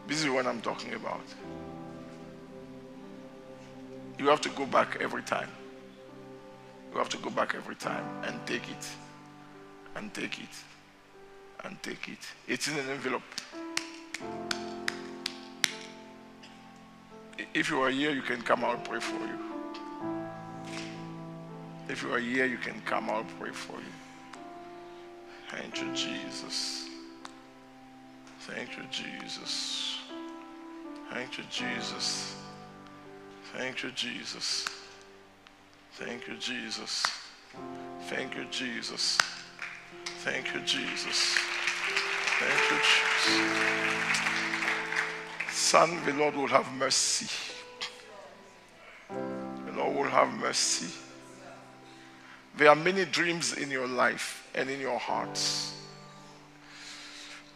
This is what I'm talking about. You have to go back every time. You have to go back every time and take it, and take it, and take it. It's in an envelope. If you are here, you can come out and pray for you. If you are here, you can come out and pray for you. Thank you, Jesus. Thank you, Jesus. Thank you, Jesus. Thank you, Jesus. Thank you, Jesus. Thank you, Jesus. Thank you, Jesus. Thank you, Jesus. Son, the Lord will have mercy. The Lord will have mercy. There are many dreams in your life and in your hearts.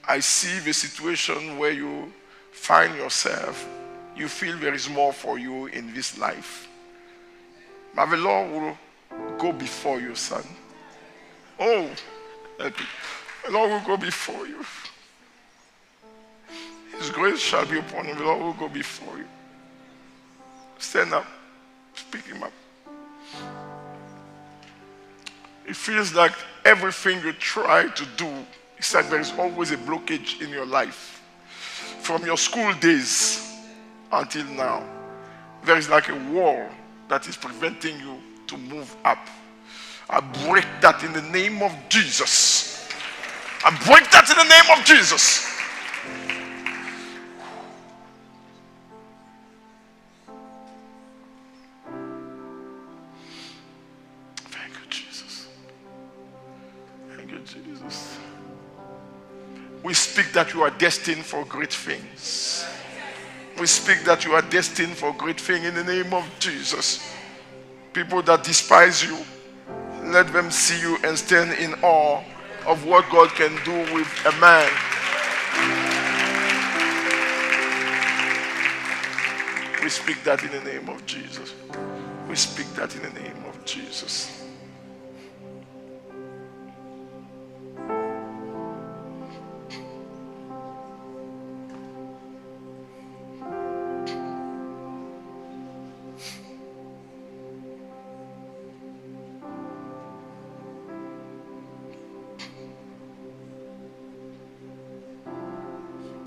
I see the situation where you find yourself, you feel there is more for you in this life. But the Lord will go before you, son. Oh, help me. The Lord will go before you. His grace shall be upon you. The Lord will go before you. Stand up. Pick him up. It feels like everything you try to do, it's like there is always a blockage in your life. From your school days until now, there is like a wall that is preventing you to move up. I break that in the name of Jesus. I break that in the name of Jesus. Thank you, Jesus. Thank you, Jesus. that you are destined for great things. We speak that you are destined for great things in the name of Jesus. People that despise you, let them see you and stand in awe of what God can do with a man. We speak that in the name of Jesus. We speak that in the name of Jesus.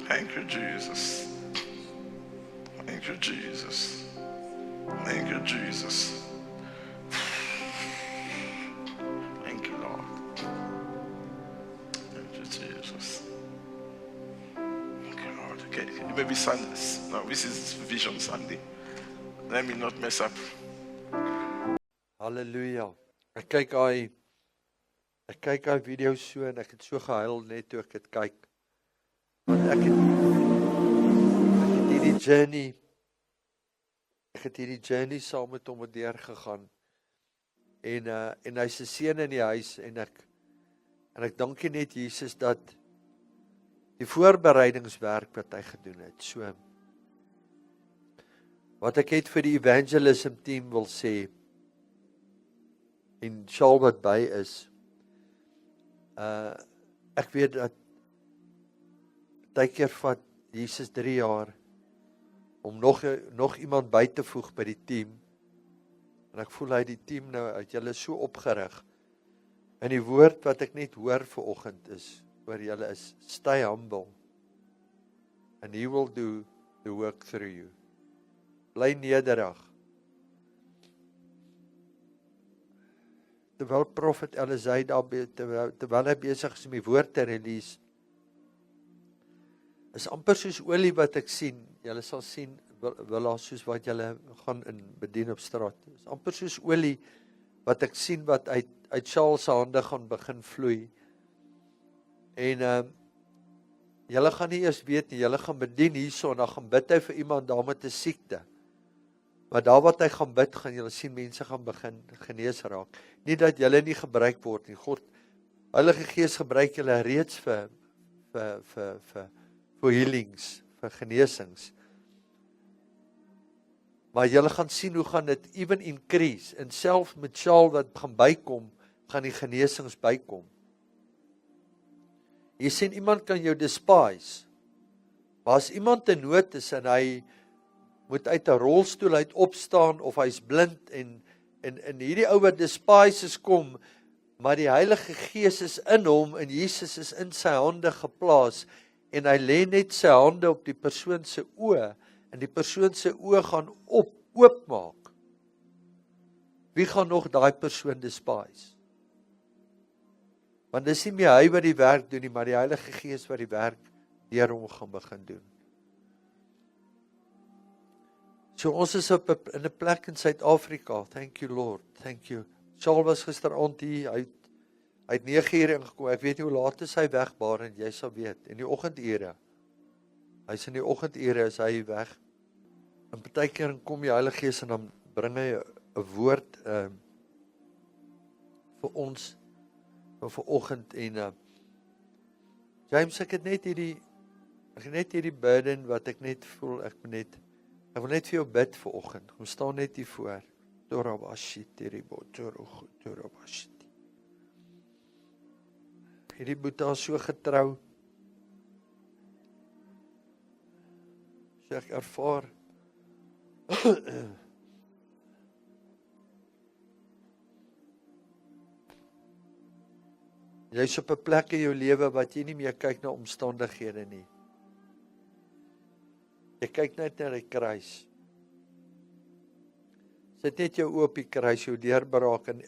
Thank you, Jesus. Thank you, Jesus. Thank you, Jesus. Thank you, Lord. Thank you, Jesus. Thank you, Lord. Okay, maybe Sundays. No, this is Vision Sunday. Let me not mess up. Halleluja. Ek kyk daai video so en ek het so gehuil net toe ek dit kyk. Want ek het hierdie journey saam met hom deurgegaan. En hy's 'n seun in die huis en ek dank U net Jesus dat die voorbereidingswerk wat hy gedoen het. So wat ek het vir die evangelism team wil sê en Charles wat by is, ek weet dat partykeer vat Jesus 3 jaar om nog iemand by te voeg by die team. En ek voel hy die team nou uit julle so opgerig. En die woord wat ek net hoor vanoggend is oor julle is stay humble and he will do the work through you. Bly nederig. Terwyl Prophet Elizai terwyl hy besig is om die woord te release, is amper soos olie wat ek sien. Julle sal sien, wil soos wat julle gaan in bedien op straat. Is amper soos olie wat ek sien wat uit Charles se hande gaan begin vloei. En julle gaan nie eers weet nie, julle gaan bedien hierso en dan gaan bid hy vir iemand daar met 'n siekte. Maar daar wat hy gaan bid, gaan julle sien mense gaan begin genees raak. Nie dat julle nie gebruik word nie. God, Heilige Gees gebruik julle reeds vir healings, vir genesings. Maar julle gaan sien hoe gaan dit even increase. En self met Charles wat gaan bykom, gaan die genesings bykom. Jy sien, iemand kan jou despise. Maar as iemand in nood is en hy moet uit 'n rolstoel uit opstaan of hy's blind en hierdie ou wat despises kom, maar die Heilige Gees is in hom en Jesus is in sy hande geplaas en hy lê net sy hande op die persoon se oë en die persoon se oë gaan oopmaak. Wie gaan nog daai persoon despise? Want dis nie meer hy wat die werk doen nie, maar die Heilige Gees wat die werk deur hom gaan begin doen. So ons is in 'n plek in Suid-Afrika. Thank you Lord. Thank you. Charles was gisteraand hier, hy het 9:00 ingekom. Ek weet nie hoe laat is hy weg, Barend, jy sal weet. In die oggendure. Hy's in die oggendure is hy weg. En partykeer kom die Heilige Gees en dan bring hy 'n woord vir ons vir oggend en James, ek het net hierdie burden wat ek net voel, ek wil net vir jou bid vir oggend. Kom staan net hier voor. Hierdie boeta is so getrou. So ek ervaar jy's op 'n plek in jou lewe wat jy nie meer kyk na omstandighede nie. Jy kyk net na die kruis. Sit net jou oë op die kruis, jou deurbraak en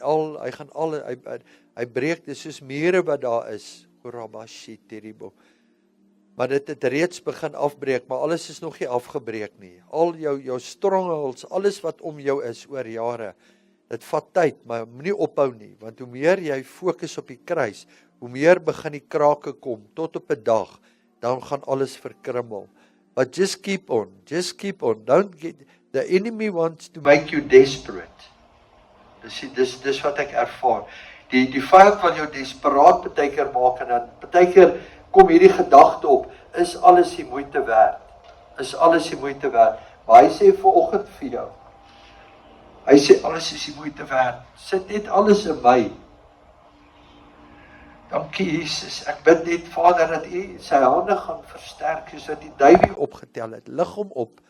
hy breek, dis soos mure wat daar is. Maar dit het reeds begin afbreek, maar alles is nog nie afgebreek nie. Al jou strongholds, alles wat om jou is oor jare, dit vat tyd, maar moenie ophou nie, want hoe meer jy fokus op die kruis, hoe meer begin die krake kom, tot op 'n dag, dan gaan alles verkrummel. But just keep on. Don't get, the enemy wants to make you desperate. Dis wat ek ervaar. Die vyand wil jou desperaat partykeer maak en dan partykeer kom hierdie gedagte op, is alles die moeite werd? Is alles die moeite werd? Maar hy sê vanoggend vir jou. Hy sê alles is die moeite werd. Sit net alles in my. Dankie Jesus. Ek bid net Vader dat U sy hande gaan versterk soos wat die duiwel opgetel het. Lig hom op.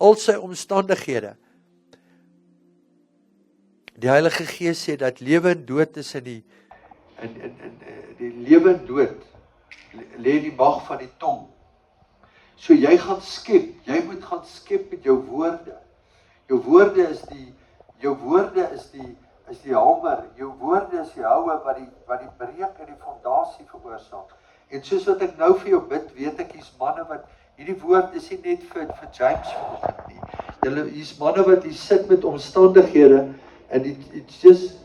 Al sy omstandighede. Die Heilige Gees sê dat lewe en dood is in die lewe en dood lê die mag van die tong. So jy gaan skep. Jy moet gaan skep met jou woorde. Jou woorde is die hamer. Jou woorde is die houe wat die breek en die fondasie veroorsaak. En soos wat ek nou vir jou bid, weet ek hier's manne wat hierdie woord is nie net vir James vanoggend nie. Hier's manne wat hier sit met omstandighede and it's just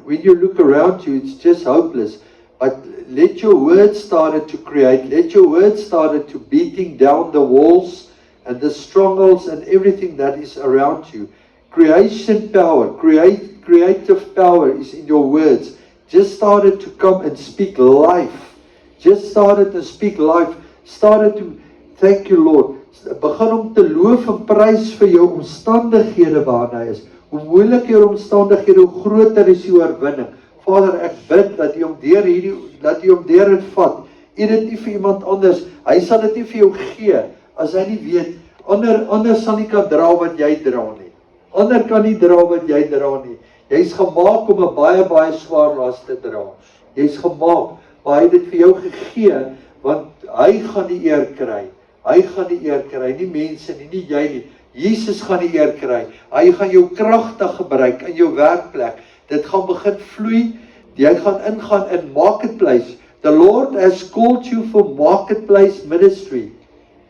when you look around you, it's just hopeless. But let your word started to create. Let your word started to beating down the walls and the strongholds and everything that is around you. Creation power, creative power is in your words. Just started to come and speak life. Just started to speak life. Started to, thank you Lord. Begin om te loof en prys vir jou omstandighede waarin hy is. Hoe moeilik jou omstandighede, hoe groter is die oorwinning. Vader, ek bid dat U hom deur dit vat. U dit nie vir iemand anders. Hy sal dit nie vir jou gee as hy nie weet. Ander sal nie kan dra wat jy dra nie. Ander kan nie dra wat jy dra nie. Jy's gemaak om 'n baie swaar las te dra. Jy's gemaak, maar hy het dit vir jou gegee want hy gaan die eer kry. Hy gaan die eer kry, nie mense nie, nie jy nie. Jesus gaan die eer kry. Hy gaan jou kragtig gebruik in jou werkplek. Dit gaan begin vloei. Jy gaan ingaan in marketplace. The Lord has called you for marketplace ministry.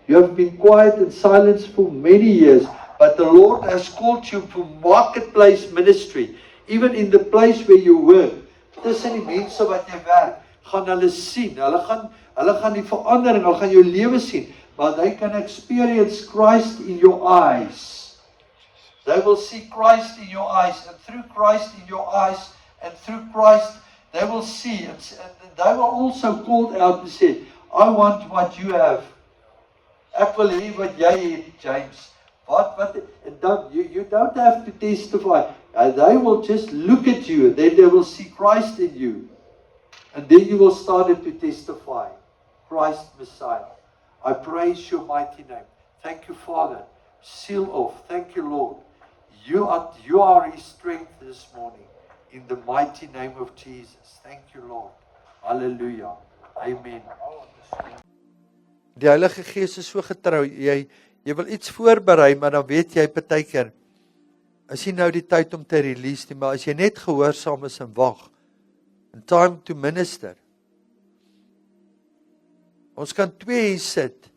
You have been quiet and silent for many years, but the Lord has called you for marketplace ministry. Even in the place where you work. Tussen die mense wat jy werk, gaan hulle sien. Hulle gaan die verandering, hulle gaan jou lewe sien. But they can experience Christ in your eyes. They will see Christ in your eyes, and through Christ in your eyes, and through Christ, they will see, and they were also called out and said, I want what you have. Ek wil hê wat jy het, James. You don't have to testify. They will just look at you, then they will see Christ in you. And then you will start to testify. Christ Messiah. I praise your mighty name. Thank you, Father. Seal off. Thank you, Lord. You are His strength this morning. In the mighty name of Jesus. Thank you, Lord. Hallelujah. Amen. Die Heilige Gees is so getrou. Jy wil iets voorberei, maar dan weet jy partykeer is nie nou die tyd om te release nie, maar as jy net gehoorsaam is en wag. In time to minister. Ons kan 2 hier sit.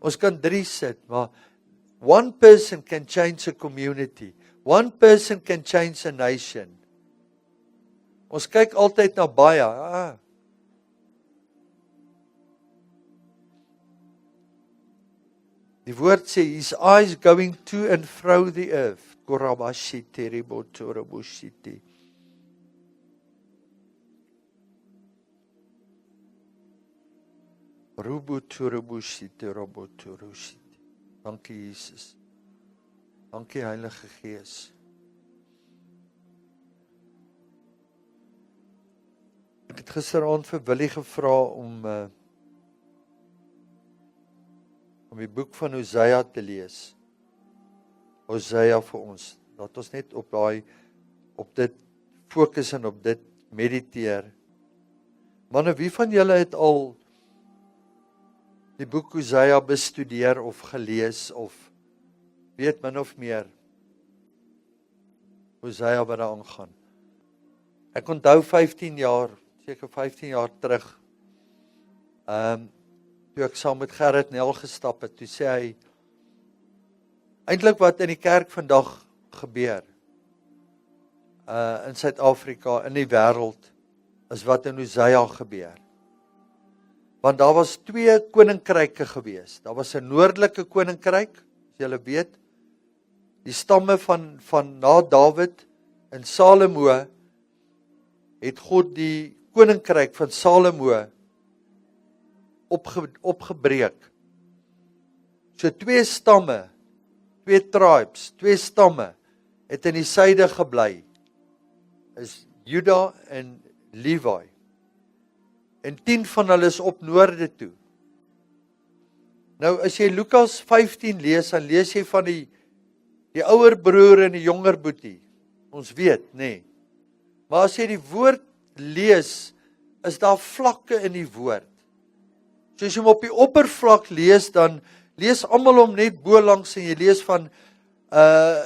Ons kan 3 sit, maar one person can change a community. One person can change a nation. Ons kyk altyd na baie. Die woord sê, his eyes going to and fro the earth. Korabashiti ribotorabushiti. Rubotorabushiti robotorushiti. Dankie Jesus. Dankie Heilige Gees. Ek het gisteraand vir Willie gevra om die boek van Hosea te lees. Hosea vir ons. Laat ons net op dit fokus en op dit mediteer. Manne, wie van julle het al die boek Hosea bestudeer of gelees of weet min of meer Hosea wat daar aangaan? Ek onthou 15 jaar terug, toe ek saam met Gerrit Nel gestap het, toe sê hy, eintlik wat in die kerk vandag gebeur, in Suid-Afrika, in die wêreld, is wat in Hosea gebeur. Want daar was 2 koninkryke gewees. Daar was 'n noordelike koninkryk, as julle weet, die stamme van na Dawid en Salomo het God die koninkryk van Salomo opgebreek. So 2 stamme, 2 tribes, 2 stamme het in die suide gebly. Is Juda en Levi. En 10 van hulle is op noorde toe. Nou as jy Lukas 15 lees, dan lees jy van die ouer broer en die jonger boetie. Ons weet, nê. Maar as jy die woord lees, is daar vlakke in die woord. So as jy hom op die oppervlak lees, dan lees almal hom net bo langs en jy lees van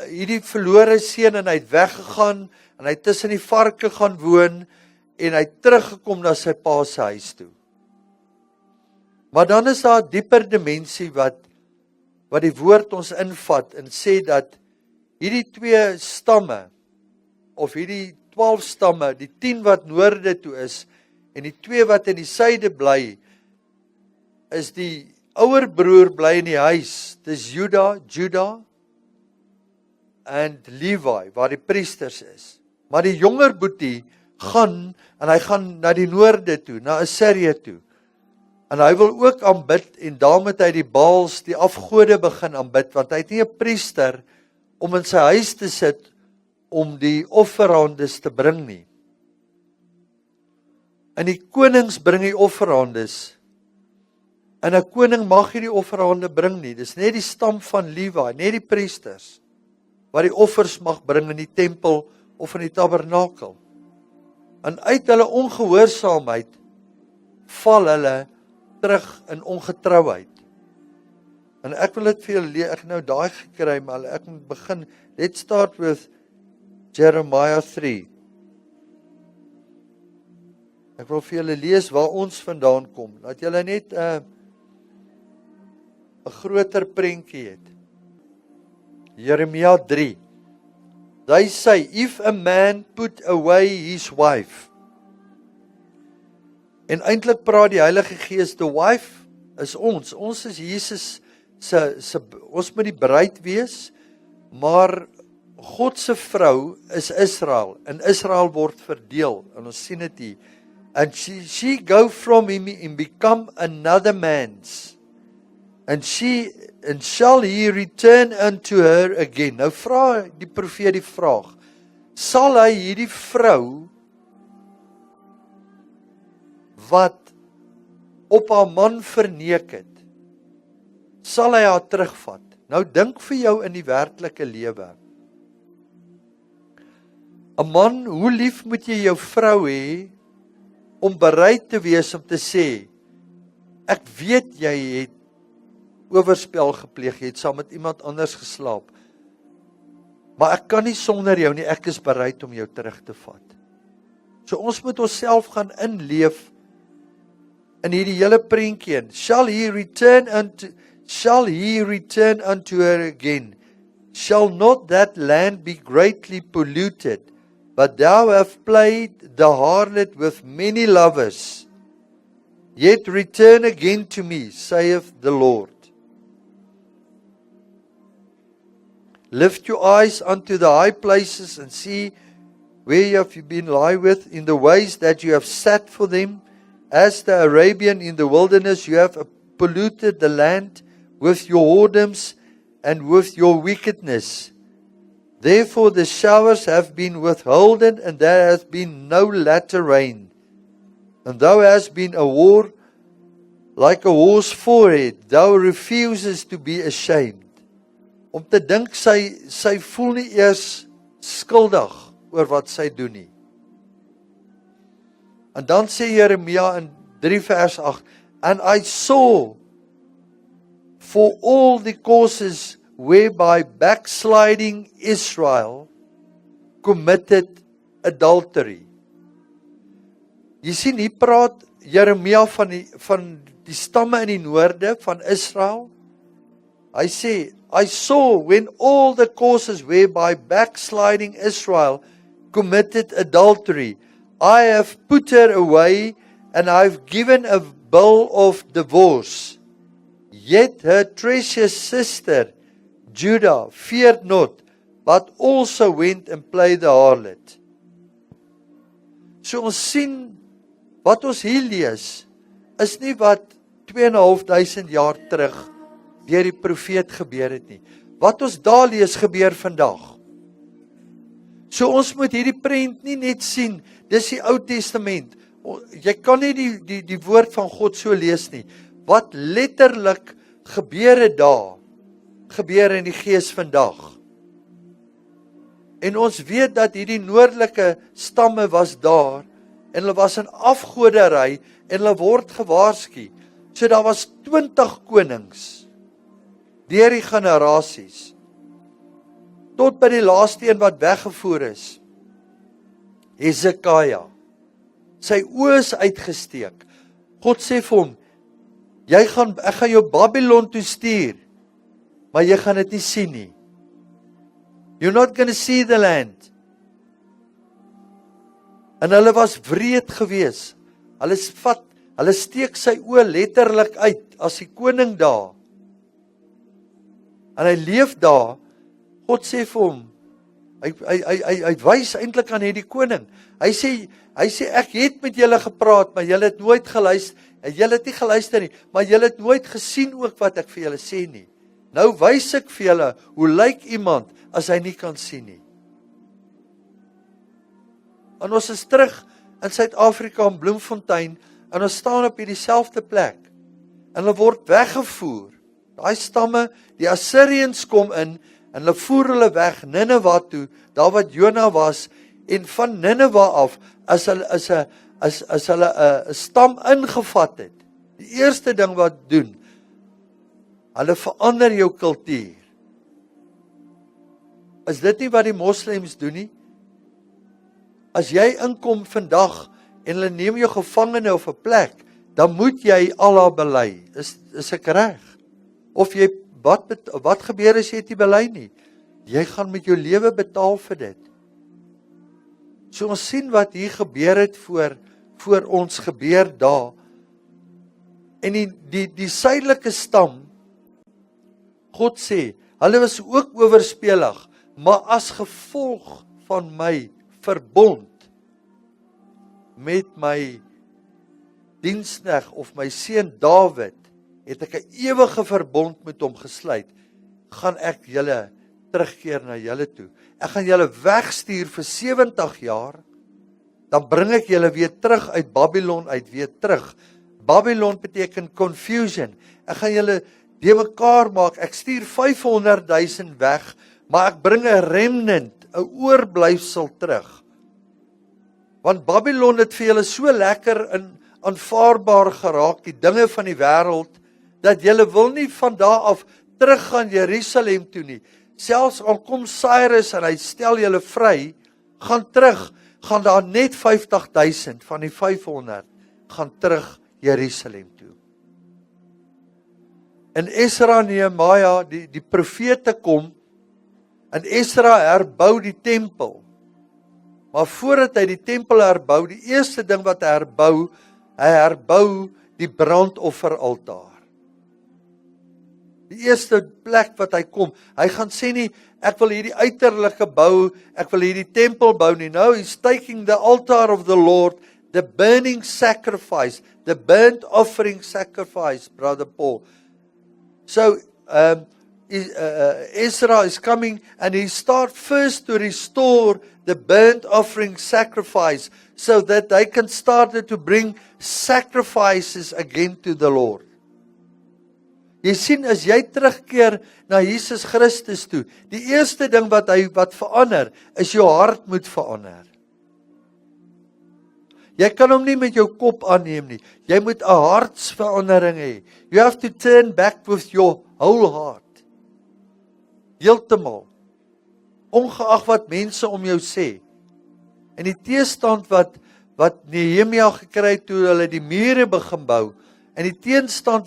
hierdie verlore seun en hy het weggegaan en hy het tussen die varke gaan woon en hy het teruggekom na sy pa se huis toe. Maar dan is daar 'n dieper dimensie wat die woord ons invat en sê dat hierdie 2 stamme of hierdie 12 stamme, die 10 wat noorde toe is en die 2 wat in die suide bly, is die ouer broer bly in die huis. Dis Juda en Levi waar die priesters is. Maar die jonger boetie gaan en hy gaan na die noorde toe, na Assirië toe. En hy wil ook aanbid en daarom het hy die Baals, die afgode begin aanbid, want hy het nie 'n priester om in sy huis te sit om die offerhandes te bring nie. En die konings bring die offerhandes. En 'n koning mag nie die offerhande bring nie. Dis net die stam van Levi, net die priesters wat die offers mag bring in die tempel of in die tabernakel. En uit hulle ongehoorsaamheid val hulle terug in ongetrouheid. En ek wil dit vir julle lees, ek het nou daai gekry, maar ek moet begin. Let's start with Jeremiah 3. Ek wil vir julle lees waar ons vandaan kom. Laat julle net 'n groter prentjie het. Jeremia 3. They say, if a man put away his wife. En eintlik praat die Heilige Gees, the wife is ons. Ons is Jesus ons moet die bruid wees, maar God se vrou is Israel en Israel word verdeel en ons sien dit hier. And she go from him and become another man's. And shall he return unto her again? Nou vra die profeet die vraag, sal hy hierdie vrou wat op haar man verneek het, sal hy haar terugvat? Nou dink vir jou in die werklike lewe. 'n Man, hoe lief moet jy jou vrou hê om bereid te wees om te sê, ek weet jy het oorspel gepleeg, jy het saam met iemand anders geslaap, maar ek kan nie sonder jou nie, ek is bereid om jou terug te vat. So ons moet onsself gaan inleef in hierdie hele prentjie. Shall he return unto her again? Shall not that land be greatly polluted? But thou have played the harlot with many lovers. Yet return again to me, saith the Lord. Lift your eyes unto the high places and see where you have been lie with, in the ways that you have sat for them. As the Arabian in the wilderness, you have polluted the land with your whoredoms and with your wickedness. Therefore the showers have been withholden, and there has been no latter rain. And thou hast been a whore like a whore's forehead. Thou refuses to be ashamed. Om te dink sy voel nie eers skuldig oor wat sy doen nie. En dan sê Jeremia in 3 vers 8, and I saw for all the causes whereby backsliding Israel committed adultery. Jy sien, hier praat Jeremia van die stamme in die noorde van Israel. Hy sê, I saw when all the causes whereby backsliding Israel committed adultery, I have put her away, and I have given a bill of divorce. Yet her treacherous sister, Judah, feared not, but also went and played the harlot. So ons sien, wat ons hier lees, is nie wat 2.500 jaar terug deur die profeet gebeur het nie. Wat ons daar lees gebeur vandag. So ons moet hierdie prent nie net sien, dis die Ou Testament. Jy kan nie die woord van God so lees nie. Wat letterlik gebeur het daar, gebeur in die gees vandag. En ons weet dat hierdie noordelike stamme was daar, en hulle was in afgoderry, en hulle word gewaarsku. So daar was 20 konings, deur die generasies, tot by die laaste een wat weggevoer is, Hesekia. Sy oë is uitgesteek. God sê vir hom, ek gaan jou Babylon toe stuur, maar jy gaan dit nie sien nie. You're not going to see the land. En hulle was wreed gewees. Hulle steek sy oë letterlik uit as die koning daar. En hy leef daar. God sê vir hom, hy wys eintlik aan hierdie koning. Hy sê ek het met julle gepraat, maar julle het nooit geluister. Julle het nie geluister nie, maar julle het nooit gesien ook wat ek vir julle sê nie. Nou wys ek vir julle hoe lyk iemand as hy nie kan sien nie. En ons is terug in Suid-Afrika in Bloemfontein en ons staan op hierdie selfde plek. En hulle word weggevoer. Daai stamme, die Assyriërs kom in en hulle voer hulle weg Nineve toe, daar wat Jona was, en van Nineve af as hulle 'n stam ingevat het. Die eerste ding wat doen, hulle verander jou kultuur. Is dit nie wat die moslems doen nie? As jy inkom vandag en hulle neem jou gevangene op 'n plek, dan moet jy Allah bely. Is ek reg? Of jy wat gebeur as jy dit nie bely nie? Jy gaan met jou lewe betaal vir dit. So ons sien wat hier gebeur het voor ons gebeur daar. En die suidelike stam, God sê, hulle was ook oorspelig, maar as gevolg van my verbond met my diensknegt of my seun Dawid, het ek 'n ewige verbond met hom gesluit, gaan ek julle terugkeer na julle toe. Ek gaan julle wegstuur vir 70 jaar, dan bring ek julle weer terug uit Babylon uit, weer terug. Babylon beteken confusion. Ek gaan julle de mekaar maak, ek stuur 500,000 weg, maar ek bring 'n remnant, 'n oorblyfsel terug. Want Babylon het vir julle so lekker en aanvaarbaar geraak, die dinge van die wêreld, dat julle wil nie van daar af terug gaan Jerusalem toe nie. Selfs al kom Cyrus en hy stel julle vry, gaan terug, gaan daar net 50,000 van die 500 gaan terug Jerusalem toe. En Esra en Nehemia, die profete kom, en Esra herbou die tempel. Maar voordat hy die tempel herbou, die eerste ding wat hy herbou die brandofferaltaar. Die eerste plek wat hy kom, hy gaan sê nie, ek wil hierdie uiterlike bou, ek wil hierdie tempel bou nie. No, he's taking the altar of the Lord, the burning sacrifice, the burnt offering sacrifice, Brother Paul. So, Ezra is coming and he starts first to restore the burnt offering sacrifice so that they can start to bring sacrifices again to the Lord. Jy sien, as jy terugkeer na Jesus Christus toe, die eerste ding wat verander, is jou hart moet verander. Jy kan hom nie met jou kop aanneem nie. Jy moet 'n hartsverandering hê. You have to turn back with your whole heart. Heeltemal. Ongeag wat mense om jou sê. En die teestand wat Nehemia gekry het toe hulle die mure begin bou, en die teenstand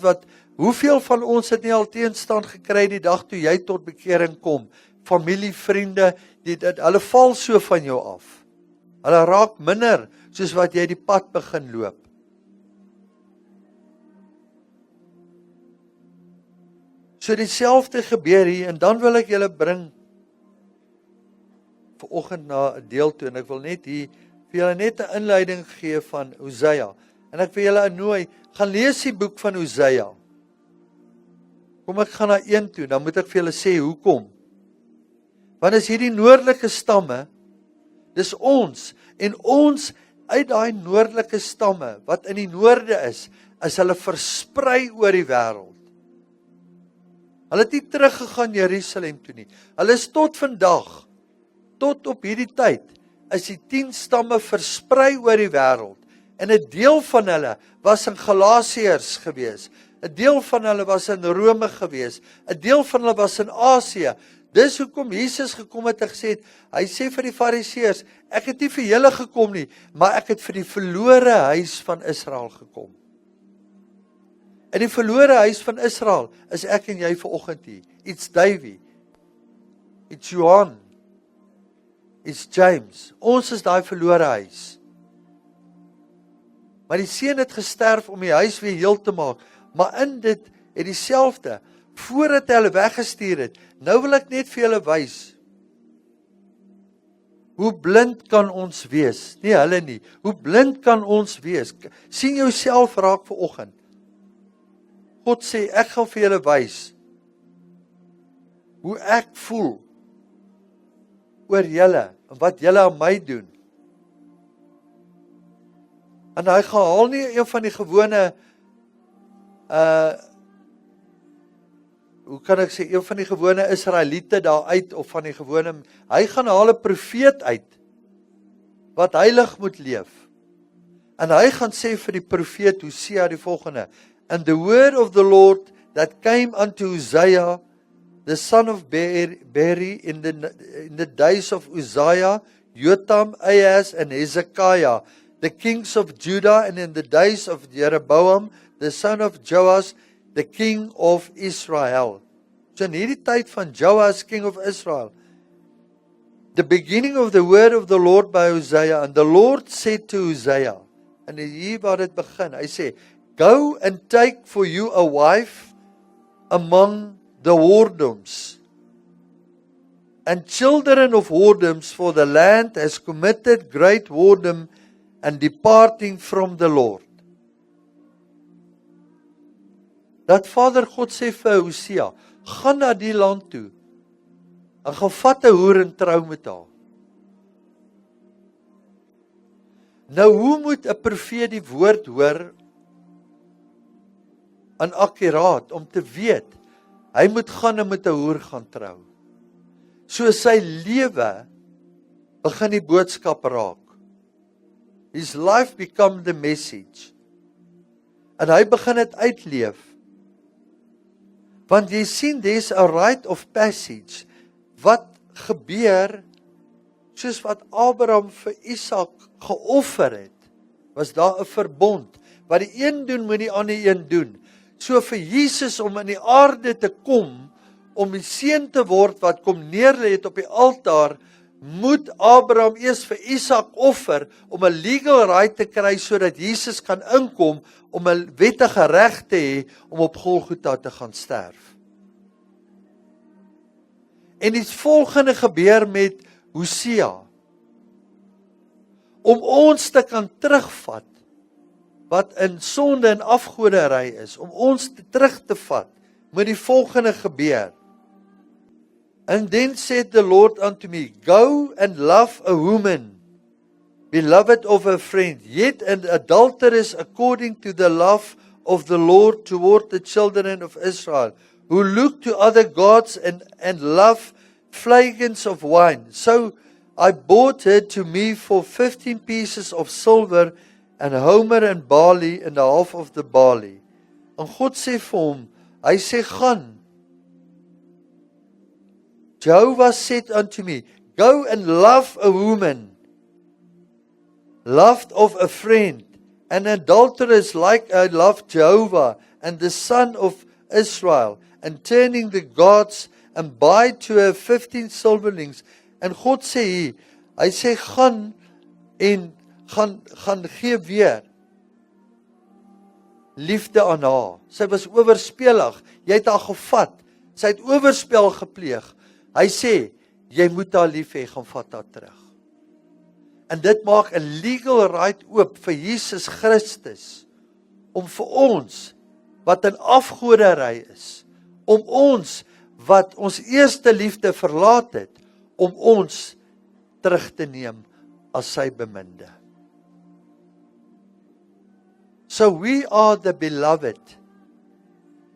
hoeveel van ons het nie al teenstand gekry die dag toe jy tot bekering kom? Familie, vriende, hulle val so van jou af. Hulle raak minder soos wat jy die pad begin loop. So dieselfde gebeur hier, en dan wil ek julle bring vanoggend na 'n deel toe, en ek wil net hier vir julle net 'n inleiding gee van Hosea. En ek wil julle nooi, gaan lees die boek van Hosea. Kom ek gaan na 1 toe, dan moet ek vir julle sê hoekom. Want as hierdie noordelike stamme, dis ons, en ons uit daai noordelike stamme, wat in die noorde is hulle versprei oor die wêreld. Hulle het nie teruggegaan Jerusalem toe nie. Hulle is tot vandag, tot op hierdie tyd, is die 10 stamme versprei oor die wêreld. En 'n deel van hulle was in Galasiërs gewees. 'n deel van hulle was in Rome gewees. 'n deel van hulle was in Asië. Dis hoekom Jesus gekom het en gesê het, hy sê vir die Fariseërs, ek het nie vir julle gekom nie, maar ek het vir die verlore huis van Israel gekom. In die verlore huis van Israel is ek en jy vanoggend hier. It's Davey. It's Johan. It's James. Ons is daai verlore huis. Maar die seun het gesterf om die huis weer heel te maak. Maar in dit het dieselfde, voordat hy hulle weggestuur het, nou wil ek net vir julle wys, hoe blind kan ons wees? Nie hulle nie. Hoe blind kan ons wees? Sien jouself raak vanoggend. God sê, ek gaan vir julle wys hoe ek voel oor julle en wat julle aan my doen. En hy gaan haal nie een van die gewone hoe kan ek sê, een van die gewone Israeliete daar uit, of van die gewone, hy gaan haal 'n profeet uit, wat heilig moet leef. En hy gaan sê vir die profeet Hosea die volgende, and the word of the Lord that came unto Hosea, the son of Beeri, in the days of Uzziah, Jotham, Ahaz, and Hezekiah, the kings of Judah, and in the days of Jeroboam, the son of Joash, the king of Israel. So in hierdie tyd van Joash, king of Israel, the beginning of the word of the Lord by Hosea, and the Lord said to Hosea, en hier waar dit begin, hy sê, go and take for you a wife among the whoredoms and children of whoredoms, for the land has committed great whoredom and departing from the Lord. Dat Vader God sê vir Hosea, gaan na die land toe, en gaan vat 'n hoer en trou met haar. Nou hoe moet 'n profeet die woord hoor, en akkuraat, om te weet, hy moet gaan en met 'n hoer gaan trou. So sy lewe begin die boodskap raak. His life become the message. En hy begin dit uitleef. Want jy sien, there's a rite of passage. Wat gebeur, soos wat Abraham vir Isak geoffer het, was daar 'n verbond. Wat die een doen, moet die ander een doen. So vir Jesus om in die aarde te kom, om die seun te word wat kom neerlê het op die altaar, moet Abraham eers vir Isak offer, om 'n legal right te kry, sodat Jesus kan inkom, om 'n wettige reg te hê, om op Golgotha te gaan sterf. En die volgende gebeur met Hosea, om ons te kan terugvat, wat in sonde en afgoderry is, om ons terug te vat, moet die volgende gebeur. And then said the Lord unto me, go and love a woman, beloved of a friend, yet an adulteress according to the love of the Lord toward the children of Israel, who look to other gods and love flagons of wine. So I bought her to me for 15 pieces of silver, and homer and barley, and the half of the barley. En God sê vir hom, hy sê, gaan. Jehovah said unto me, go and love a woman, loved of a friend, an adulteress like I loved Jehovah, and the son of Israel, and turning the gods, and buy to her 15 silverlings. En God sê hier, hy sê, gaan en gaan gee weer liefde aan haar. Sy was oorspelig, jy het haar gevat, Sy het oorspel gepleeg. Hy sê, jy moet haar lief hê, gaan vat haar terug. En dit maak 'n legal right oop vir Jesus Christus, om vir ons, wat in afgoderry is, om ons, wat ons eerste liefde verlaat het, om ons terug te neem as sy beminde. So we are the beloved.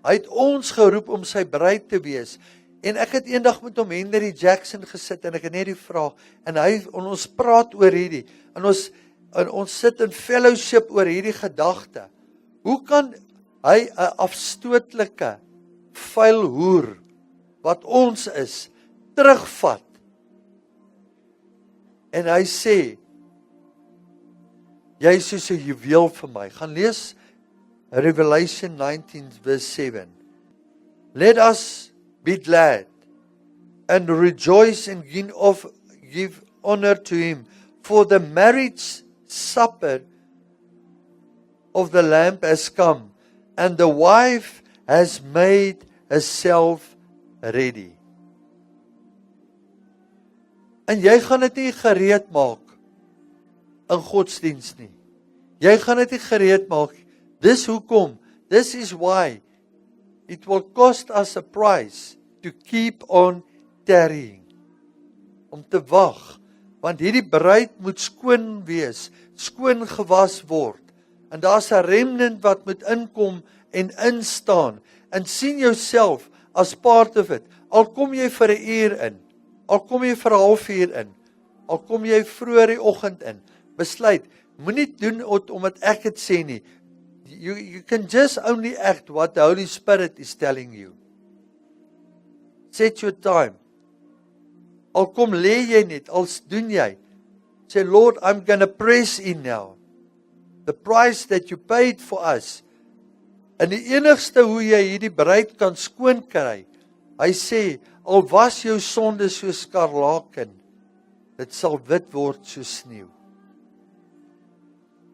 Hy het ons geroep om sy bruid te wees. En ek het eendag met hom, Henry Jackson, gesit en ek het net die vraag, en ons praat oor hierdie, en ons sit in fellowship oor hierdie gedagte. Hoe kan hy 'n afstootlike, vuil hoer, wat ons is, terugvat? En hy sê, jy is soos 'n juweel vir my. Gaan lees Revelation 19 verse 7. Let us be glad and rejoice and give honor to him, for the marriage supper of the Lamb has come, and the wife has made herself ready. En jy gaan dit nie gereed maak in godsdiens nie. Jy gaan dit nie gereed maak. Dis hoekom, this is why it will cost us a price to keep on tarrying. Om te wag, want hierdie bruid moet skoon wees, skoon gewas word. En daar's 'n remnant wat moet inkom en instaan. En sien jouself as part of it. Al kom jy vir 'n uur in, al kom jy vir 'n halfuur in, al kom jy vroeër die oggend in, besluit, moenie doen omdat ek dit sê nie. You can just only act what the Holy Spirit is telling you. Set your time. Al kom lê jy net, al doen jy. Say, Lord, I'm going to press in now. The price that you paid for us. En die enigste hoe jy hierdie bruid kan skoon kry, hy sê, al was jou sonde soos skarlaken, dit sal wit word soos sneeu.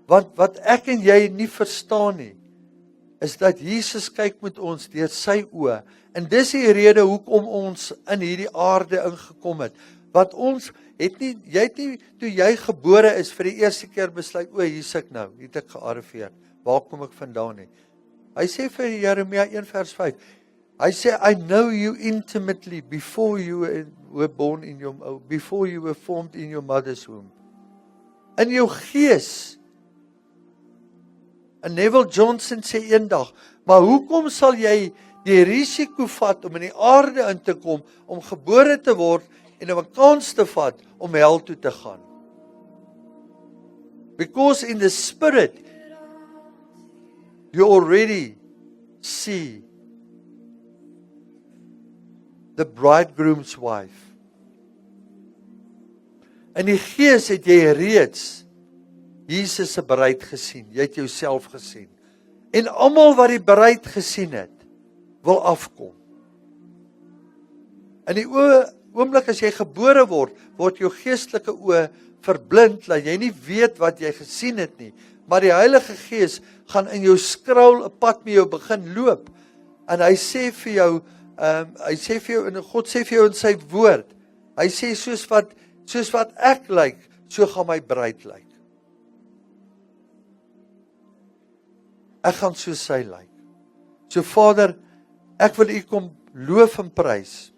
Want wat ek en jy nie verstaan nie, is dat Jesus kyk met ons deur sy oë. En dis die rede hoekom ons in hierdie aarde ingekom het. Wat ons het nie, jy het nie, toe jy gebore is vir die eerste keer besluit, o, hier sit ek nou, hier het ek gearriveer, waar kom ek vandaan nie? Hy sê vir Jeremia 1 vers 5, hy sê, I know you intimately before you were born in your, before you were formed in your mother's womb. In jou gees. En Neville Johnson sê eendag, maar hoekom sal jy die risiko vat om in die aarde in te kom, om gebore te word en om 'n kans te vat om hel toe te gaan? Because in the spirit, you already see the bridegroom's wife. In die gees het jy reeds Jesus se bruid gesien. Jy het jouself gesien. En almal wat die bruid gesien het, wil afkom. In die oomblik as jy gebore word, word jou geestelike oë verblind, dat jy nie weet wat jy gesien het nie. Maar die Heilige Gees gaan in jou skraal 'n pad met jou begin loop. En hy sê vir jou, en God sê vir jou in sy woord, hy sê soos wat ek lyk, so gaan my bruid lyk. Ek gaan soos sy lyk. So Vader, ek wil U kom loof en prys.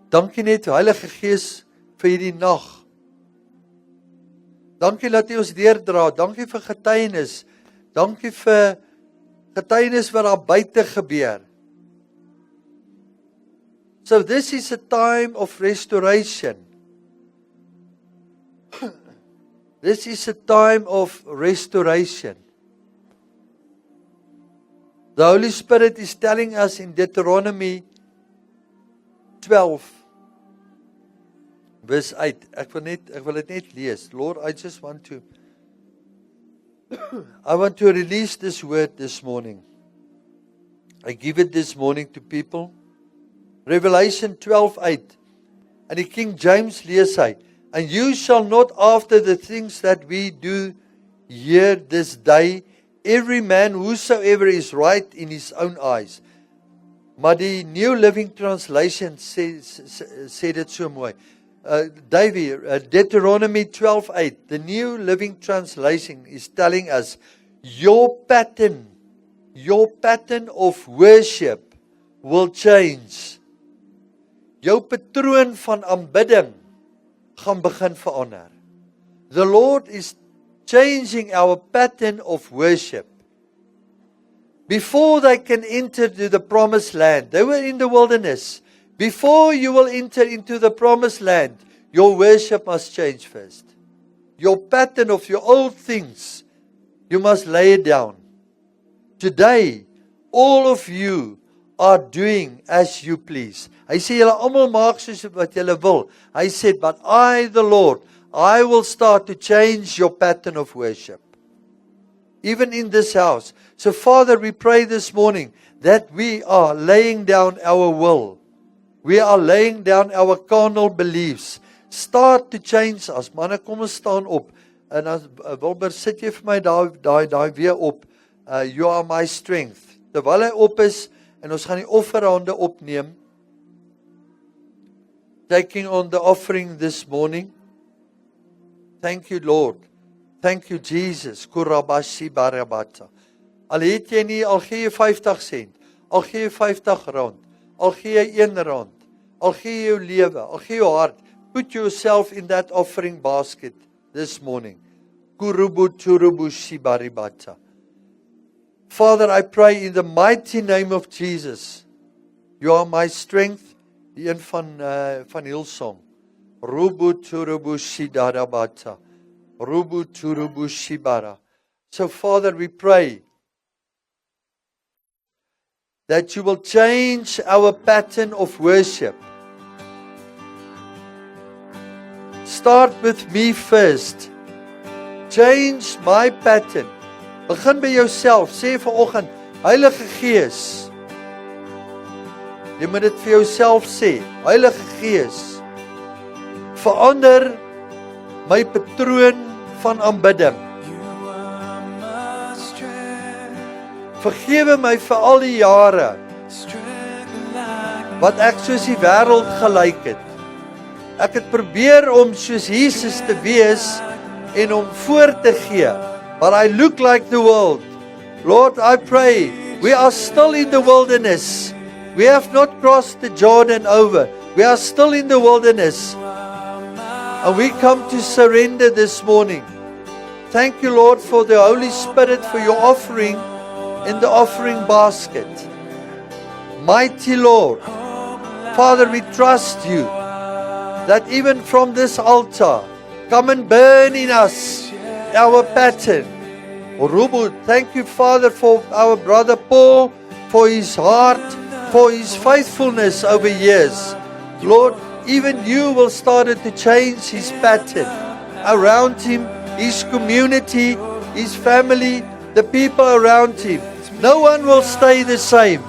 Dankie net, Heilige Gees, vir hierdie nag. Dankie dat U ons deurdra. Dankie vir getuienis. Dankie vir getuienis wat daar buite gebeur. So this is a time of restoration. This is a time of restoration. The Holy Spirit is telling us in Deuteronomy 12, verse 8. Ek wil dit net lees. Lord, I just want to I want to release this word this morning. I give it this morning to people. Revelation 12:8. And the King James lees hy, and you shall not after the things that we do here this day, every man whosoever is right in his own eyes. Maar die New Living Translation sê dit so mooi. Davey, Deuteronomy 12:8, the New Living Translation is telling us, your pattern of worship will change. Jou patroon van aanbidding gaan begin verander. The Lord is changing our pattern of worship. Before they can enter to the promised land, they were in the wilderness. Before you will enter into the promised land, your worship must change first. Your pattern of your old things, you must lay it down. Today, all of you are doing as you please. Hy sê julle almal maak soos wat julle wil. Hy sê, but I, the Lord, I will start to change your pattern of worship. Even in this house. So Father, we pray this morning that we are laying down our will. We are laying down our carnal beliefs. Start to change us. Manne, kom ons staan op. En as Wilber, sit jy vir my daai weer op. You are my strength. Terwyl hy op is, en ons gaan die offerhande opneem. Taking on the offering this morning. Thank you, Lord. Thank you, Jesus. Kurabashi barabata. Al het jy nie, al gee jy 50 sent, al gee jy 50 rand, al gee jy 1 rand, al gee jy jou lewe, al gee jy jou hart, put yourself in that offering basket this morning. Kurubu turubu shibaribata. Father, I pray in the mighty name of Jesus. You are my strength, die een van Hillsong. Rubu turubu shidarabata. Rubu turubu shibara. So Father, we pray that you will change our pattern of worship. Start with me first. Change my pattern. Begin by jouself. Sê vanoggend, Heilige Gees. Jy moet dit vir jouself sê. Heilige Gees, verander my patroon van aanbidding. You are my strength, Vergewe my vir al die jare strength like wat ek soos die wêreld gelyk het. Ek het probeer om soos Jesus te wees en om voor te gee, but I look like the world. Lord, I pray, we are still in the wilderness. We have not crossed the Jordan over. We are still in the wilderness. And we come to surrender this morning. Thank you, Lord, for the Holy Spirit, for your offering in the offering basket. Mighty Lord, Father, we trust you that even from this altar, come and burn in us our pattern. Rubu, thank you, Father, for our brother Paul, for his heart, for his faithfulness over years. Lord, even you will start to change his pattern around him, his community, his family, the people around him. No one will stay the same.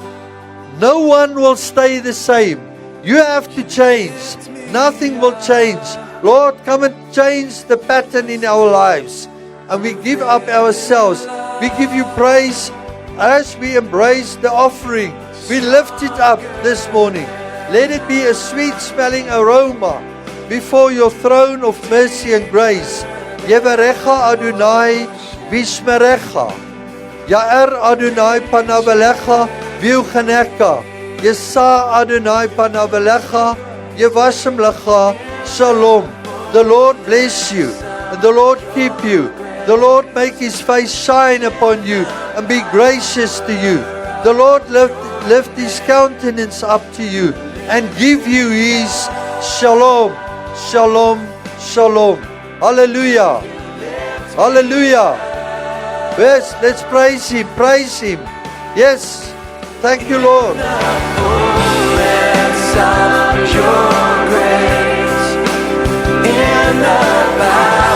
No one will stay the same. You have to change. Nothing will change. Lord, come and change the pattern in our lives. And we give up ourselves. We give you praise as we embrace the offering. We lift it up this morning. Let it be a sweet-smelling aroma before your throne of mercy and grace. Yevarecha Adonai Vishmerecha. Ya'er Adonai Panavelecha Viuchaneka. Yesa Adonai Panavelecha Yevashem Lecha Shalom. The Lord bless you and the Lord keep you. The Lord make his face shine upon you and be gracious to you. The Lord lift his countenance up to you and give you his shalom, shalom, shalom. Hallelujah. Hallelujah. Yes, let's praise him, praise him. Yes, thank you, Lord. your grace in the power